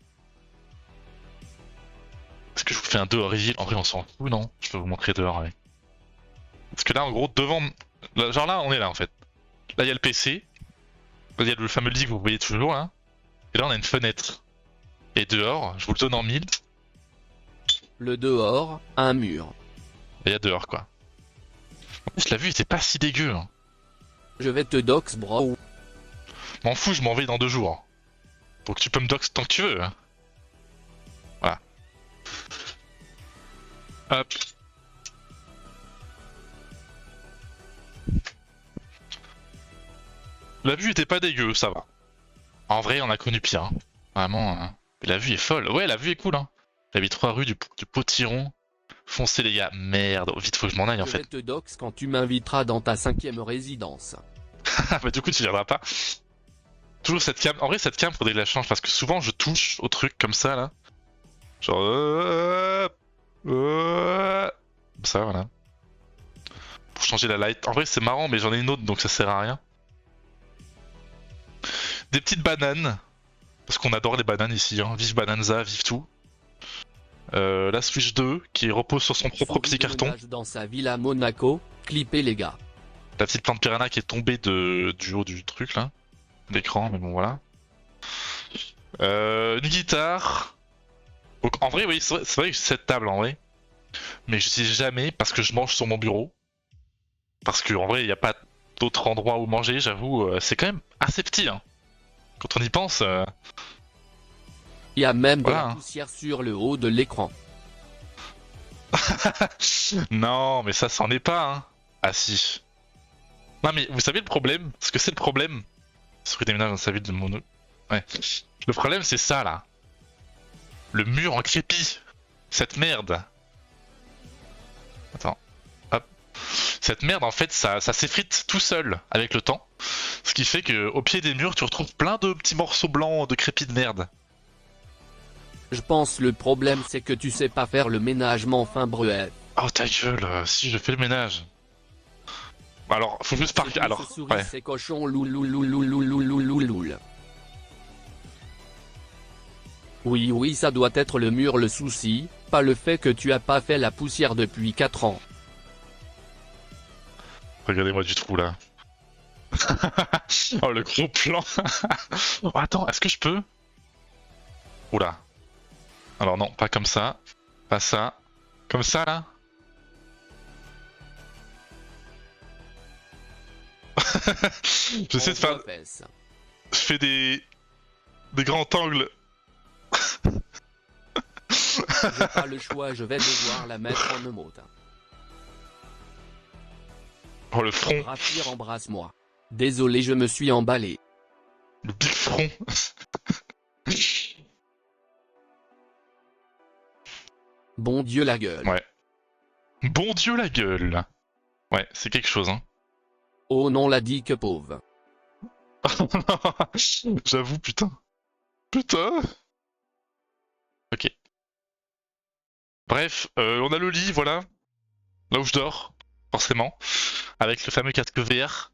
Est-ce que je vous fais un dehors reveal? En vrai, on s'en fout, non? Je peux vous montrer dehors, ouais. Parce que là, en gros, devant... Genre là, on est là, en fait. Là, il y a le PC. Là, il y a le fameux lit que vous voyez toujours, là. Et là, on a une fenêtre. Et dehors, je vous le donne en 1000. Le dehors, un mur. Et il y a dehors, quoi. En plus, la vue était pas si dégueu, hein. Je vais te dox, bro. M'en fous, je m'en vais dans 2 jours. Donc tu peux me dox tant que tu veux, hein. Voilà. Hop. La vue était pas dégueu, ça va. En vrai, on a connu pire, hein. Vraiment, hein. La vue est folle. Ouais, la vue est cool, hein. J'habite 3 rues du Potiron. Foncez les gars, merde, vite faut que je m'en aille en Je fait. vais te dox quand tu m'inviteras dans ta 5e résidence. Bah du coup tu viendras pas. Toujours cette cam, en vrai cette cam faudrait que je la change parce que souvent je touche au truc comme ça là. Genre ça voilà. Pour changer la light. En vrai c'est marrant mais j'en ai une autre donc ça sert à rien. Des petites bananes. Parce qu'on adore les bananes ici, hein. Vive Bananza, vive tout. La Switch 2 qui repose sur son propre petit carton. Dans sa villa Monaco, clippez les gars. La petite plante piranha qui est tombée du haut du truc là. D'écran, mais bon voilà. Une guitare. Donc en vrai, oui, c'est vrai que j'ai cette table en vrai. Mais je sais jamais parce que je mange sur mon bureau. Parce qu'en vrai, il n'y a pas d'autre endroit où manger, j'avoue. C'est quand même assez petit, hein. Quand on y pense. Il y a même Voilà, de la poussière sur le haut de l'écran. Non, mais ça, c'en est pas, hein. Ah si. Non, mais vous savez le problème? Parce que c'est le problème. Souris déménage dans sa ville de mono. Ouais. Le problème, c'est ça, là. Le mur en crépi. Cette merde. Attends. Hop. Cette merde, en fait, ça s'effrite tout seul avec le temps. Ce qui fait que au pied des murs, tu retrouves plein de petits morceaux blancs de crépi de merde. Je pense le problème c'est que tu sais pas faire le ménage mon fin bruet. Oh ta gueule, si je fais le ménage. Alors, faut juste parler. Alors, ouais. C'est cochon loul. Oui, ça doit être le mur le souci, pas le fait que tu as pas fait la poussière depuis 4 ans. Regardez-moi du trou là. Oh le gros plan. Oh, attends, est-ce que je peux? Oula. Alors non, pas comme ça. Pas ça. Comme ça, là. J'essaie de faire... Fesses. Je fais des grands angles. J'ai pas le choix, je vais devoir la mettre en emote. Oh, le front. Raphir, embrasse-moi. Désolé, je me suis emballé. Le big front. Bon Dieu la gueule. Ouais. Bon Dieu, la gueule. Ouais, c'est quelque chose, hein. Oh non, la dit que pauvre. J'avoue, putain. Putain. Ok. Bref, on a le lit, voilà. Là où je dors, forcément. Avec le fameux casque VR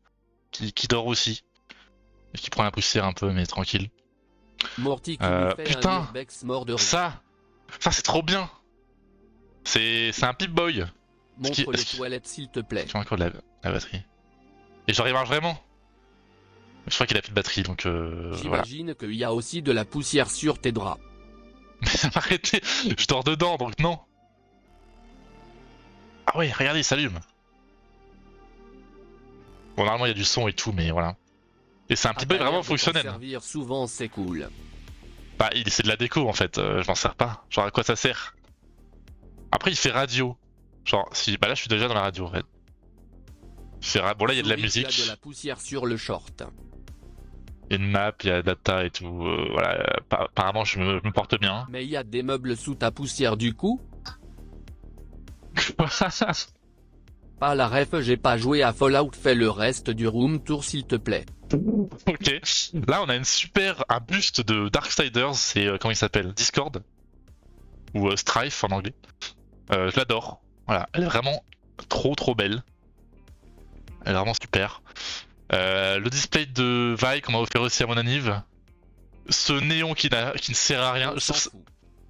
qui dort aussi. Et qui prend la poussière un peu, mais tranquille. Morty qui lui fait putain. un urbex mort de rire. Ça c'est trop bien. C'est un Pip-Boy. Montre les toilettes s'il te plaît. J'ai encore de la batterie. Et genre il marche vraiment. Je crois qu'il a plus de batterie, donc voilà. J'imagine qu'il y a aussi de la poussière sur tes draps. Mais arrêtez, je dors dedans, donc non. Ah ouais, regardez, il s'allume. Bon, normalement il y a du son et tout, mais voilà. Et c'est un petit peu vraiment fonctionnel. Servir souvent, c'est cool. Bah, c'est de la déco en fait, je m'en sers pas. Genre à quoi ça sert? Après il fait radio. Genre, si, bah là je suis déjà dans la radio en fait. Bon là il y a de la Souris, musique. il y a de la poussière sur le short. Il y a une map, il y a data et tout. Voilà, apparemment je me porte bien. Mais il y a des meubles sous ta poussière du coup? Pas la ref, j'ai pas joué à Fallout, fais le reste du room tour s'il te plaît. Ok. Là on a un buste de Darksiders, c'est comment il s'appelle? Discord? Ou Strife en anglais. Je l'adore. Voilà, elle est vraiment trop belle. Elle est vraiment super. Le display de Vi qu'on m'a offert aussi à mon anniv. Ce néon qui ne sert à rien. On s'en fout.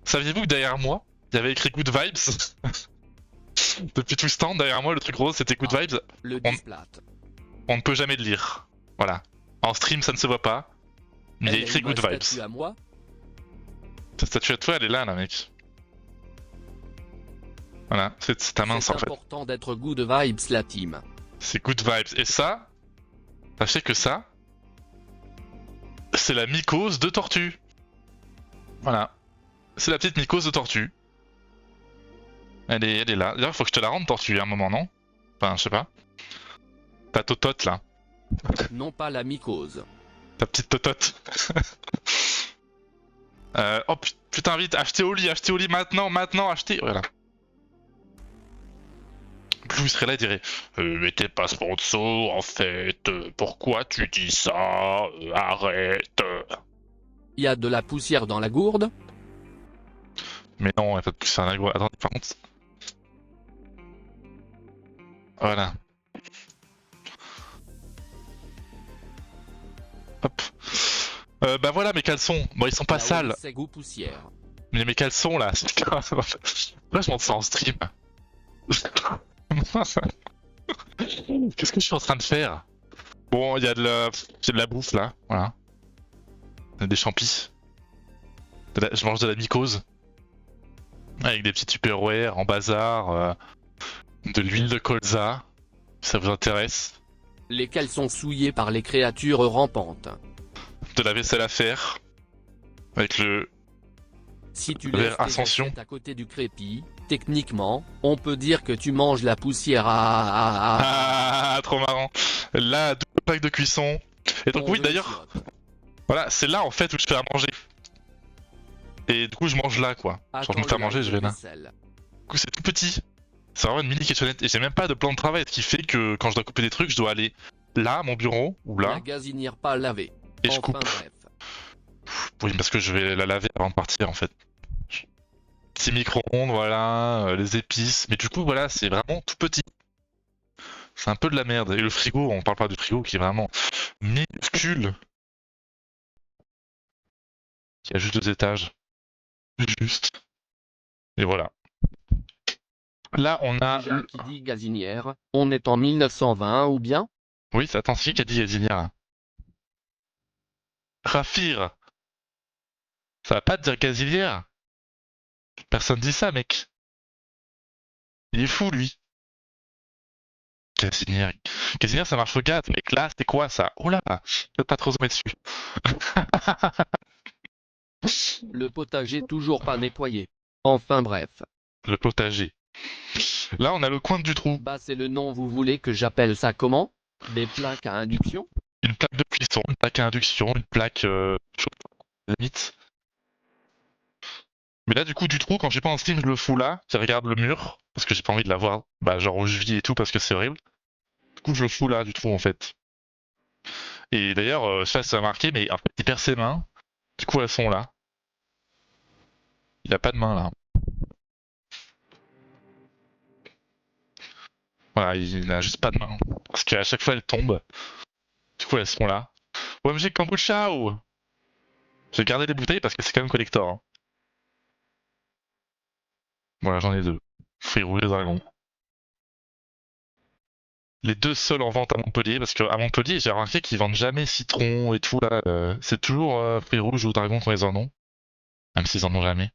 Saviez-vous que derrière moi, il y avait écrit Good Vibes? Depuis tout ce temps, derrière moi, le truc rose c'était Good Vibes. Le On- displat. On ne peut jamais le lire. Voilà. En stream, ça ne se voit pas. Mais il y a Elle écrit est où, ma Good Vibes. statue à moi? Ta statue à toi, elle est là, mec. Voilà, c'est ta main, ça, en C'est fait. important d'être good vibes la team. C'est Good Vibes. Et ça, sachez que ça, c'est la mycose de tortue. Voilà. C'est la petite mycose de tortue. Elle est là. D'ailleurs, faut que je te la rende, tortue, à un moment, non? Enfin, je sais pas. Ta totote, là. Non pas la mycose. Ta petite totote. Oh putain, vite, achetez au lit maintenant, achetez. Voilà. Blue serait là, il dirait mais t'es pas sponsor en fait, pourquoi tu dis ça? Arrête. Il y a de la poussière dans la gourde? Mais non, il y a pas de poussière à la gourde. Attends, par contre. Voilà. Hop. Bah voilà mes caleçons. Bon, ils sont pas Là où sales. c'est goût poussière. Mais mes caleçons là, c'est grave. Pourquoi je monte ça en stream? Qu'est-ce que je suis en train de faire? Bon, il y a de la bouffe là, voilà. Il y a des champis. Je mange de la mycose. Avec des petits tupperware en bazar. De l'huile de colza. Si ça vous intéresse. Lesquels sont souillés par les créatures rampantes. De la vaisselle à faire. Avec le... Si tu Vers laisses tes Ascension. assiettes à côté du crépi, techniquement, on peut dire que tu manges la poussière Ah, trop marrant. Là, double pack de cuisson. Et donc On oui, veut d'ailleurs, les chiottes. voilà, c'est là en fait où je fais à manger. Et du coup, je mange là, quoi. Genre, je me Attends, fais à il y a manger, je une vais là. vaisselle. Du coup, c'est tout petit. C'est vraiment une mini kitchenette. Et j'ai même pas de plan de travail, ce qui fait que quand je dois couper des trucs, je dois aller là, à mon bureau, ou La là, gazinière pas lavée. et je Enfin, coupe. bref. Oui, parce que je vais la laver avant de partir, en fait. Petit micro-ondes, voilà, les épices. Mais du coup, voilà, c'est vraiment tout petit. C'est un peu de la merde. Et le frigo, on parle pas du frigo qui est vraiment minuscule. Qui a juste 2 étages. Juste. Et voilà. Là, on a... Déjà qui dit gazinière, on est en 1920 ou bien? Oui, c'est attends, c'est qui a dit Gazinière? Raphir! Ça va pas te dire Gazinière? Personne dit ça, mec. Il est fou, lui. Casimir. Casimir, ça marche au 4, mais là, c'est quoi ça? Oh là, peut pas trop zoomer dessus. Le potager toujours pas nettoyé. Enfin bref. Le potager. Là, on a le coin du trou. Bah c'est le nom vous voulez que j'appelle ça comment? Des plaques à induction? Une plaque de cuisson, une plaque à induction, une plaque limite. Mais là, du coup, du trou, quand j'ai pas en stream, je le fous là, qui regarde le mur, parce que j'ai pas envie de l'avoir, bah, genre où je vis et tout, parce que c'est horrible. Du coup, je le fous là, du trou, en fait. Et d'ailleurs, ça a marqué, mais en fait, il perd ses mains. Du coup, elles sont là. Il a pas de main là. Voilà, il a juste pas de main. Parce qu'à chaque fois, elles tombent. Du coup, elles sont là. OMG Kombucha ou... J'ai gardé les bouteilles parce que c'est quand même collector. Hein. Voilà, j'en ai 2. Fruits rouges et dragons. Les 2 seuls en vente à Montpellier, parce qu'à Montpellier, j'ai remarqué qu'ils vendent jamais citron et tout là. C'est toujours fruits rouges ou dragons quand ils en ont. Même s'ils en ont jamais.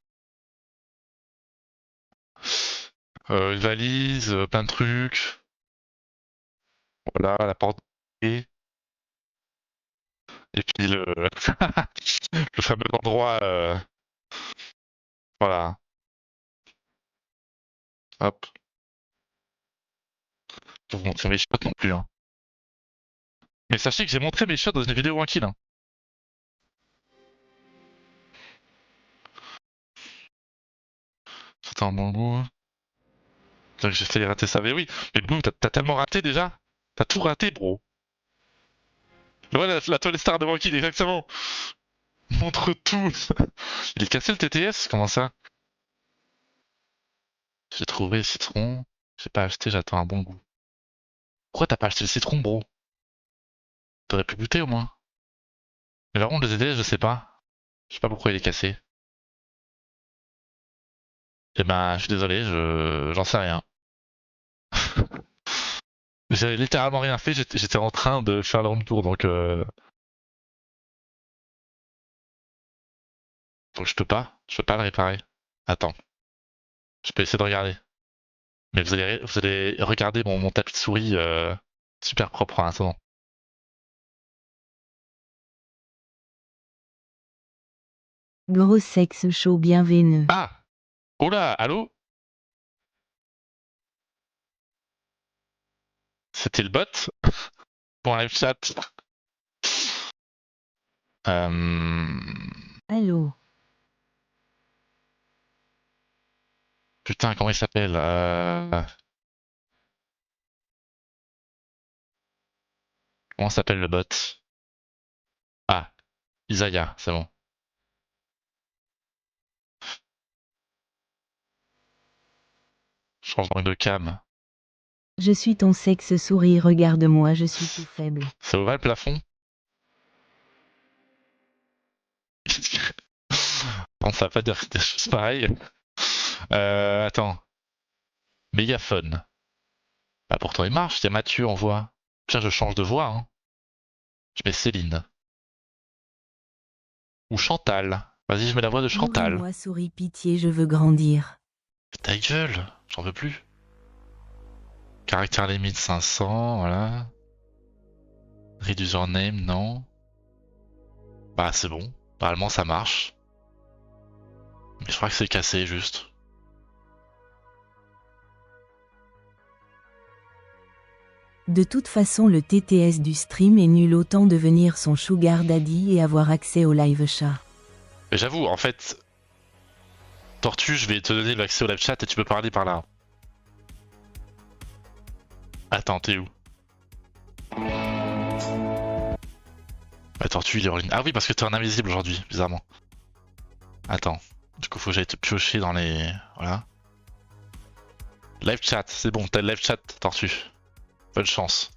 Une valise, plein de trucs. Voilà, la porte et puis le le fameux endroit voilà. Hop. Je vais vous montrer mes shots non plus hein. Mais sachez que j'ai montré mes shots dans une vidéo tranquille hein. C'était un bon goût. J'ai fait les rater ça, mais oui. Mais Blue, t'as tellement raté déjà. T'as tout raté, bro. Voilà la toile star de Wankill, exactement. Montre tout. Il est cassé le TTS? Comment ça? J'ai trouvé le citron. J'ai pas acheté, j'attends un bon goût. Pourquoi t'as pas acheté le citron, bro? T'aurais pu goûter au moins. Mais par contre, le ZDS, je sais pas. Je sais pas pourquoi il est cassé. Eh ben, je suis désolé, j'en sais rien. J'avais littéralement rien fait, j'étais en train de faire le room tour, donc je peux pas le réparer. Attends, je peux essayer de regarder. Mais vous allez regarder mon tapis de souris super propre en attendant. Gros sexe chaud bien veineux. Ah! Oh là, allô? C'était le bot? Pour un live chat. Allô? Putain, comment il s'appelle? Comment s'appelle le bot? Ah, Isaiah, c'est bon. Changement de cam. Je suis ton sexe souris, regarde-moi, je suis tout faible. C'est ouvert le plafond? Bon, ça va pas dire des choses pareilles. Attends. Mégaphone. Bah pourtant il marche, il y a Mathieu en voix. Tiens, je change de voix. Hein. Je mets Céline. Ou Chantal. Vas-y, je mets la voix de Chantal. Moi souris, pitié, je veux grandir. Ta gueule, j'en veux plus. Caractère limite 500, voilà. Read username, non. Bah c'est bon, normalement ça marche. Mais je crois que c'est cassé juste. De toute façon, le TTS du stream est nul, autant devenir son sugar daddy et avoir accès au live chat. Mais j'avoue, en fait, Tortue, je vais te donner l'accès au live chat et tu peux parler par là. Attends, t'es où? Bah, Tortue, il est en ligne. Ah oui, parce que t'es en invisible aujourd'hui, bizarrement. Attends, du coup, faut que j'aille te piocher dans les... Voilà. Live chat, c'est bon, t'as le live chat, Tortue. Bonne chance.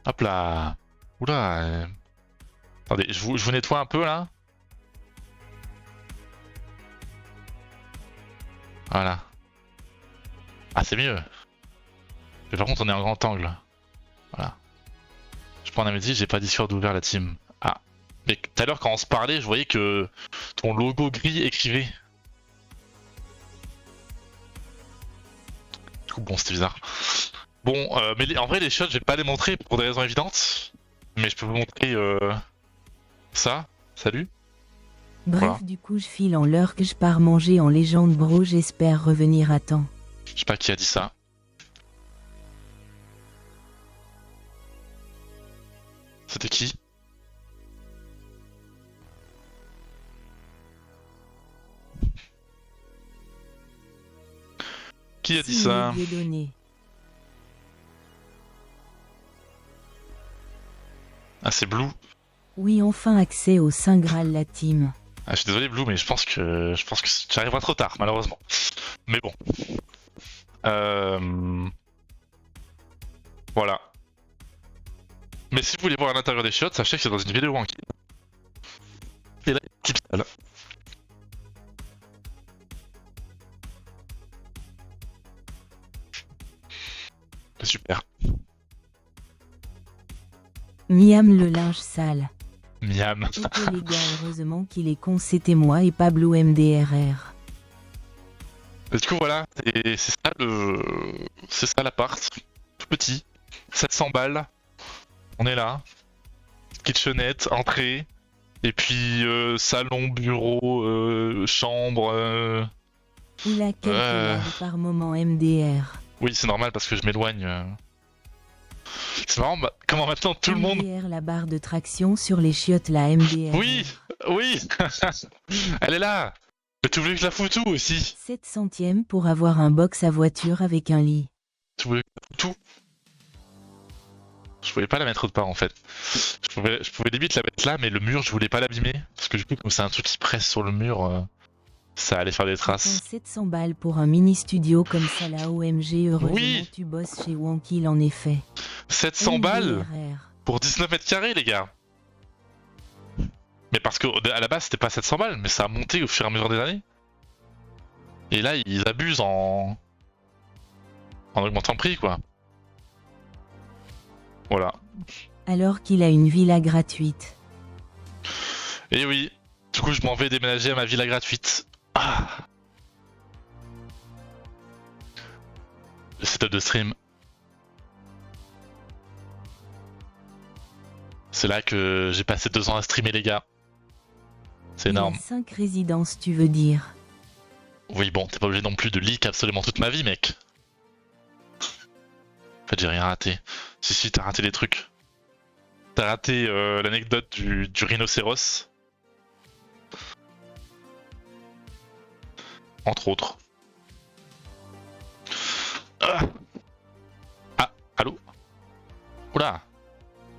Hop là. Oula. Attendez, je vous nettoie un peu là. Voilà. Ah, c'est mieux. Mais par contre, on est en grand angle. Voilà. Je prends un midi, j'ai pas Discord ouvert la team. Ah. Mais tout à l'heure, quand on se parlait, je voyais que ton logo gris écrivait. Bon, c'était bizarre. Bon, mais en vrai, les shots, je vais pas les montrer pour des raisons évidentes. Mais je peux vous montrer ça. Salut. Bref, Voilà. du coup, je file en l'heure que je pars manger en légende bro, j'espère revenir à temps. Je sais pas qui a dit ça. C'était qui? Qui a dit ça? Dieudonné. Ah, c'est Blue. Oui, enfin accès au Saint Graal la team. Ah, je suis désolé Blue, mais je pense que tu arriveras trop tard, malheureusement. Mais bon. Voilà. Mais si vous voulez voir à l'intérieur des shots, sachez que c'est dans une vidéo en kit. Et là, petite salle. C'est super. Miam le linge sale. Miam. Ok les gars, heureusement qu'il est con, c'était moi et Pablo MDRR. Du coup voilà, et c'est ça le. C'est ça l'appart. Tout petit. 700 balles. On est là. Kitchenette, entrée. Et puis salon, bureau, chambre. Il a quelques lags par moment MDR. Oui, c'est normal parce que je m'éloigne. C'est marrant, bah, comment maintenant tout le monde. MDR, la barre de traction sur les chiottes, la MDR. Oui, oui. Elle est là. Mais tu voulais que je la foute où aussi? 7 centièmes pour avoir un box à voiture avec un lit. Tu voulais que je la foute où? Je voulais pas la mettre autre part en fait. Je pouvais limite la mettre là, mais le mur, je voulais pas l'abîmer. Parce que du coup, comme c'est un truc qui presse sur le mur, ça allait faire des traces. 700 balles pour un mini studio comme ça, la OMG. Heureusement Oui. tu bosses chez Wankill en effet. 700 balles MDRR. pour 19 mètres carrés, les gars. Mais parce que à la base, c'était pas 700 balles, mais ça a monté au fur et à mesure des années. Et là, ils abusent en augmentant le prix, quoi. Voilà. Alors qu'il a une villa gratuite. Et oui, du coup, je m'en vais déménager à ma villa gratuite. Ah. Le setup de stream. C'est là que j'ai passé 2 ans à streamer, les gars. C'est énorme. 5 résidences, tu veux dire. Oui, bon, t'es pas obligé non plus de leak absolument toute ma vie, mec. En fait, j'ai rien raté. Si, t'as raté des trucs. T'as raté l'anecdote du rhinocéros. Entre autres. Ah, allô? Oula.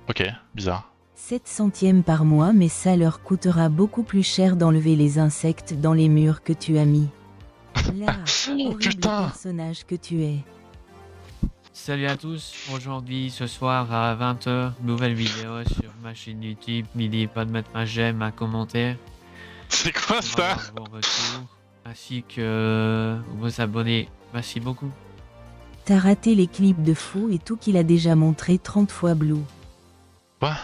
Ok, bizarre. 7 centièmes par mois, mais ça leur coûtera beaucoup plus cher d'enlever les insectes dans les murs que tu as mis. Là, horrible Putain. personnage que tu es. Salut à tous, aujourd'hui, ce soir à 20h, nouvelle vidéo sur ma chaîne YouTube. N'oubliez pas de mettre un j'aime, un commentaire. C'est quoi pour avoir ça? vos retours, ainsi que vos abonnés. Merci beaucoup. T'as raté les clips de faux et tout qu'il a déjà montré 30 fois Blue. Quoi?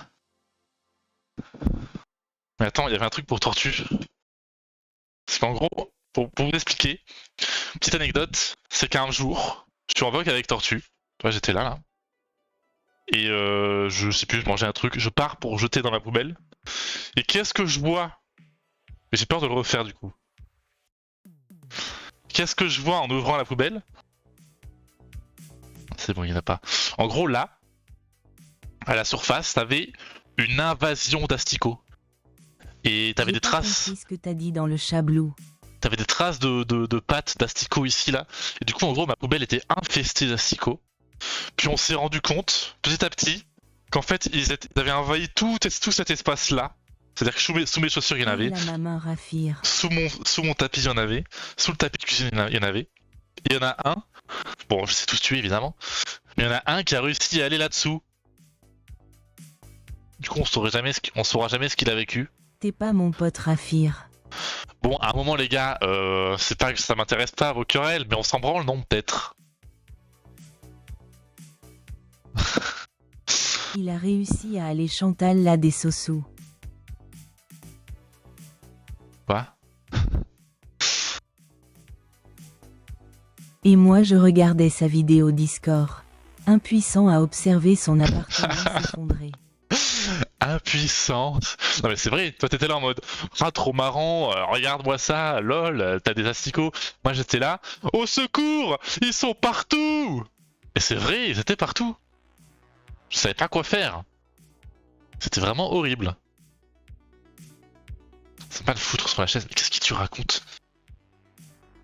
Mais attends, il y avait un truc pour Tortue. Parce qu'en gros, pour vous expliquer, petite anecdote, c'est qu'un jour, je suis en vogue avec Tortue. Tu vois, j'étais là. Et je sais plus, je mangeais un truc, je pars pour jeter dans la poubelle. Et qu'est-ce que je vois? Mais j'ai peur de le refaire du coup. Qu'est-ce que je vois en ouvrant la poubelle? C'est bon, il n'y en a pas. En gros, là, à la surface, t'avais une invasion d'asticots. Et t'avais J'ai des pas traces. compris ce que t'as dit dans le chat Blue. T'avais des traces de pâtes d'asticots ici, là. Et du coup, en gros, ma poubelle était infestée d'asticots. Puis on s'est rendu compte, petit à petit, qu'en fait, ils avaient envahi tout cet espace-là. C'est-à-dire que sous mes chaussures, il y en avait. La maman Raffir. Sous mon tapis, il y en avait. Sous le tapis de cuisine, il y en avait. Et il y en a un. Bon, je sais tous tuer, évidemment. Mais il y en a un qui a réussi à aller là-dessous. Du coup, on saura jamais ce qu'il a vécu. T'es pas mon pote Raffir. Bon, à un moment, les gars, c'est pas que ça m'intéresse pas vos querelles, mais on s'en branle, non, peut-être. Il a réussi à aller Chantal là des Sossous. Quoi? Et moi je regardais sa vidéo Discord. Impuissant à observer son appartement s'effondrer. Impuissante. Non mais c'est vrai, toi t'étais là en mode ah trop marrant, regarde-moi ça, lol, t'as des asticots. Moi j'étais là, au secours, ils sont partout. Et c'est vrai, ils étaient partout. Je savais pas quoi faire. C'était vraiment horrible. C'est pas le foutre sur la chaise, mais qu'est-ce que tu racontes?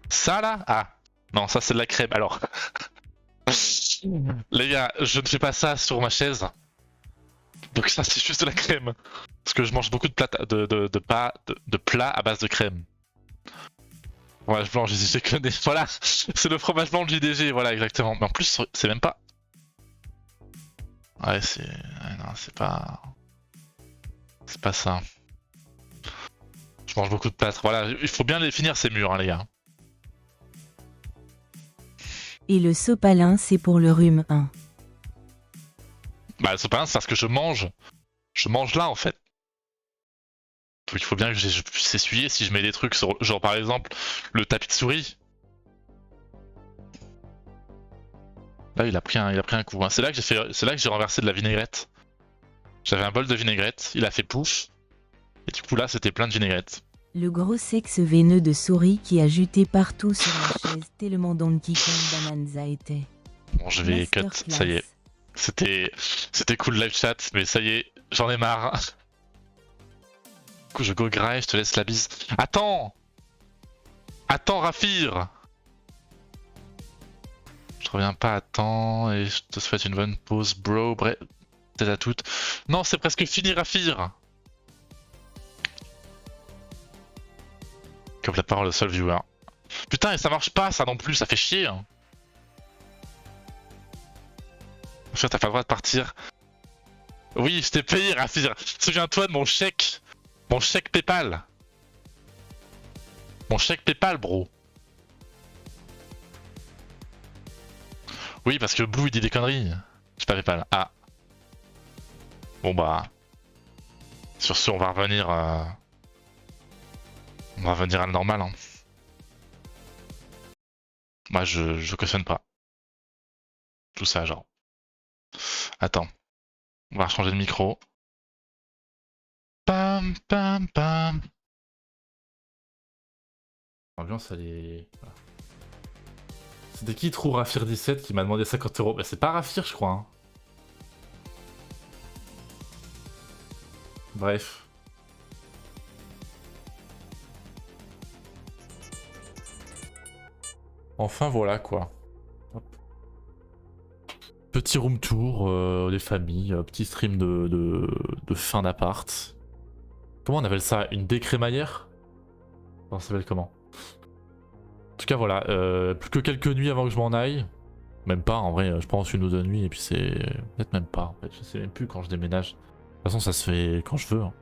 Ça là? Ah, non, ça c'est de la crème. Alors, les gars, je ne fais pas ça sur ma chaise. Donc ça c'est juste de la crème. Parce que je mange beaucoup de plats, de plats à base de crème. Fromage blanc, j'ai connais. Voilà, c'est le fromage blanc de JDG, voilà exactement. Mais en plus, c'est même pas. Ouais, c'est. Ouais, non, c'est pas. C'est pas ça. Je mange beaucoup de plâtre. Voilà, il faut bien les finir ces murs, hein, les gars. Et le sopalin c'est pour le rhume 1. Bah, le sopalin, c'est parce que je mange. Je mange là, en fait. Donc il faut bien que je puisse essuyer si je mets des trucs sur. Genre, par exemple, le tapis de souris. Là, il a pris un coup. Hein. C'est là que j'ai renversé de la vinaigrette. J'avais un bol de vinaigrette, il a fait pouf. Et du coup, là, c'était plein de vinaigrette. Le gros sexe veineux de souris qui a juté partout sur la chaise tellement Donkey Kong Bonanza était. Bon, je vais cut, ça y est. C'était cool live chat, mais ça y est, j'en ai marre. Du coup, je go graille, je te laisse la bise. Attends, Rafir. Je reviens pas à temps et je te souhaite une bonne pause, bro. Bref, peut-être à toutes. Non, c'est presque fini, Rafir. Comme la parole de seul viewer. Putain, et ça marche pas, ça non plus, ça fait chier. Hein. En fait, t'as pas le droit de partir. Oui, je t'ai payé, Rafir. Souviens-toi de mon chèque. Mon chèque PayPal. Mon chèque PayPal, bro. Oui, parce que Blue il dit des conneries. C'est pas PayPal. Ah. Bon bah. Sur ce, on va revenir. On va revenir à la normale. Hein. Moi, je cautionne pas. Tout ça, genre. Attends. On va changer de micro. Pam, pam, pam. L'ambiance, elle est. Voilà. C'était qui Trou Rafir17 qui m'a demandé 50€? Bah, c'est pas Rafir, je crois. Hein. Bref. Enfin, voilà quoi. Hop. Petit room tour, des familles, petit stream de fin d'appart. Comment on appelle ça? Une décrémaillère? On s'appelle comment? En tout cas, voilà. Plus que quelques nuits avant que je m'en aille. Même pas, en vrai, je pense une ou deux nuits et puis c'est. Peut-être même pas, en fait. Je sais même plus quand je déménage. De toute façon, ça se fait quand je veux. Hein.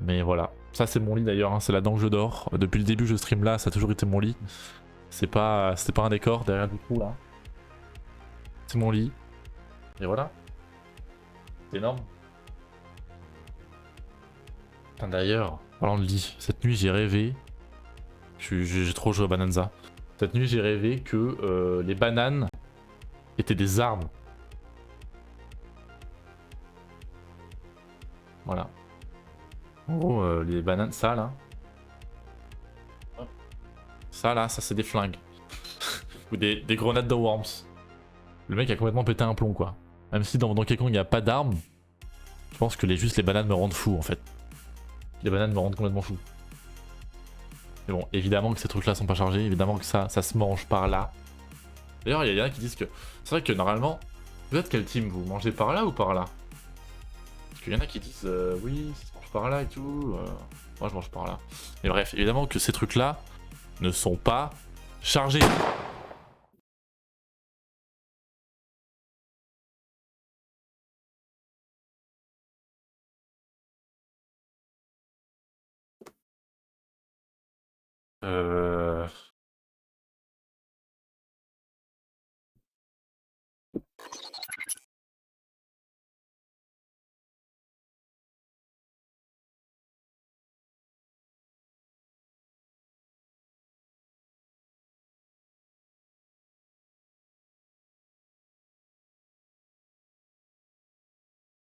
Mais voilà. Ça, c'est mon lit d'ailleurs. Hein. C'est là-dedans que je dors. Depuis le début, je stream là. Ça a toujours été mon lit. C'était pas un décor derrière du coup là. C'est mon lit. Et voilà. C'est énorme. Putain, d'ailleurs, parlant de lit, cette nuit j'ai rêvé. J'ai trop joué à Bonanza. Cette nuit j'ai rêvé que les bananes étaient des armes. Voilà. En gros, les bananes, ça là. Ça là, ça c'est des flingues. Ou des grenades de Worms. Le mec a complètement pété un plomb quoi. Même si dans Donkey Kong il n'y a pas d'armes, je pense que juste les bananes me rendent fou en fait. Les bananes me rendent complètement fou. Mais bon, évidemment que ces trucs là sont pas chargés, évidemment que ça se mange par là. D'ailleurs, il y en a qui disent que... C'est vrai que normalement, vous êtes quel team vous? Mangez par là ou par là? Parce qu'il y en a qui disent oui, ça se mange par là et tout. Moi je mange par là. Mais bref, évidemment que ces trucs là ne sont pas chargés.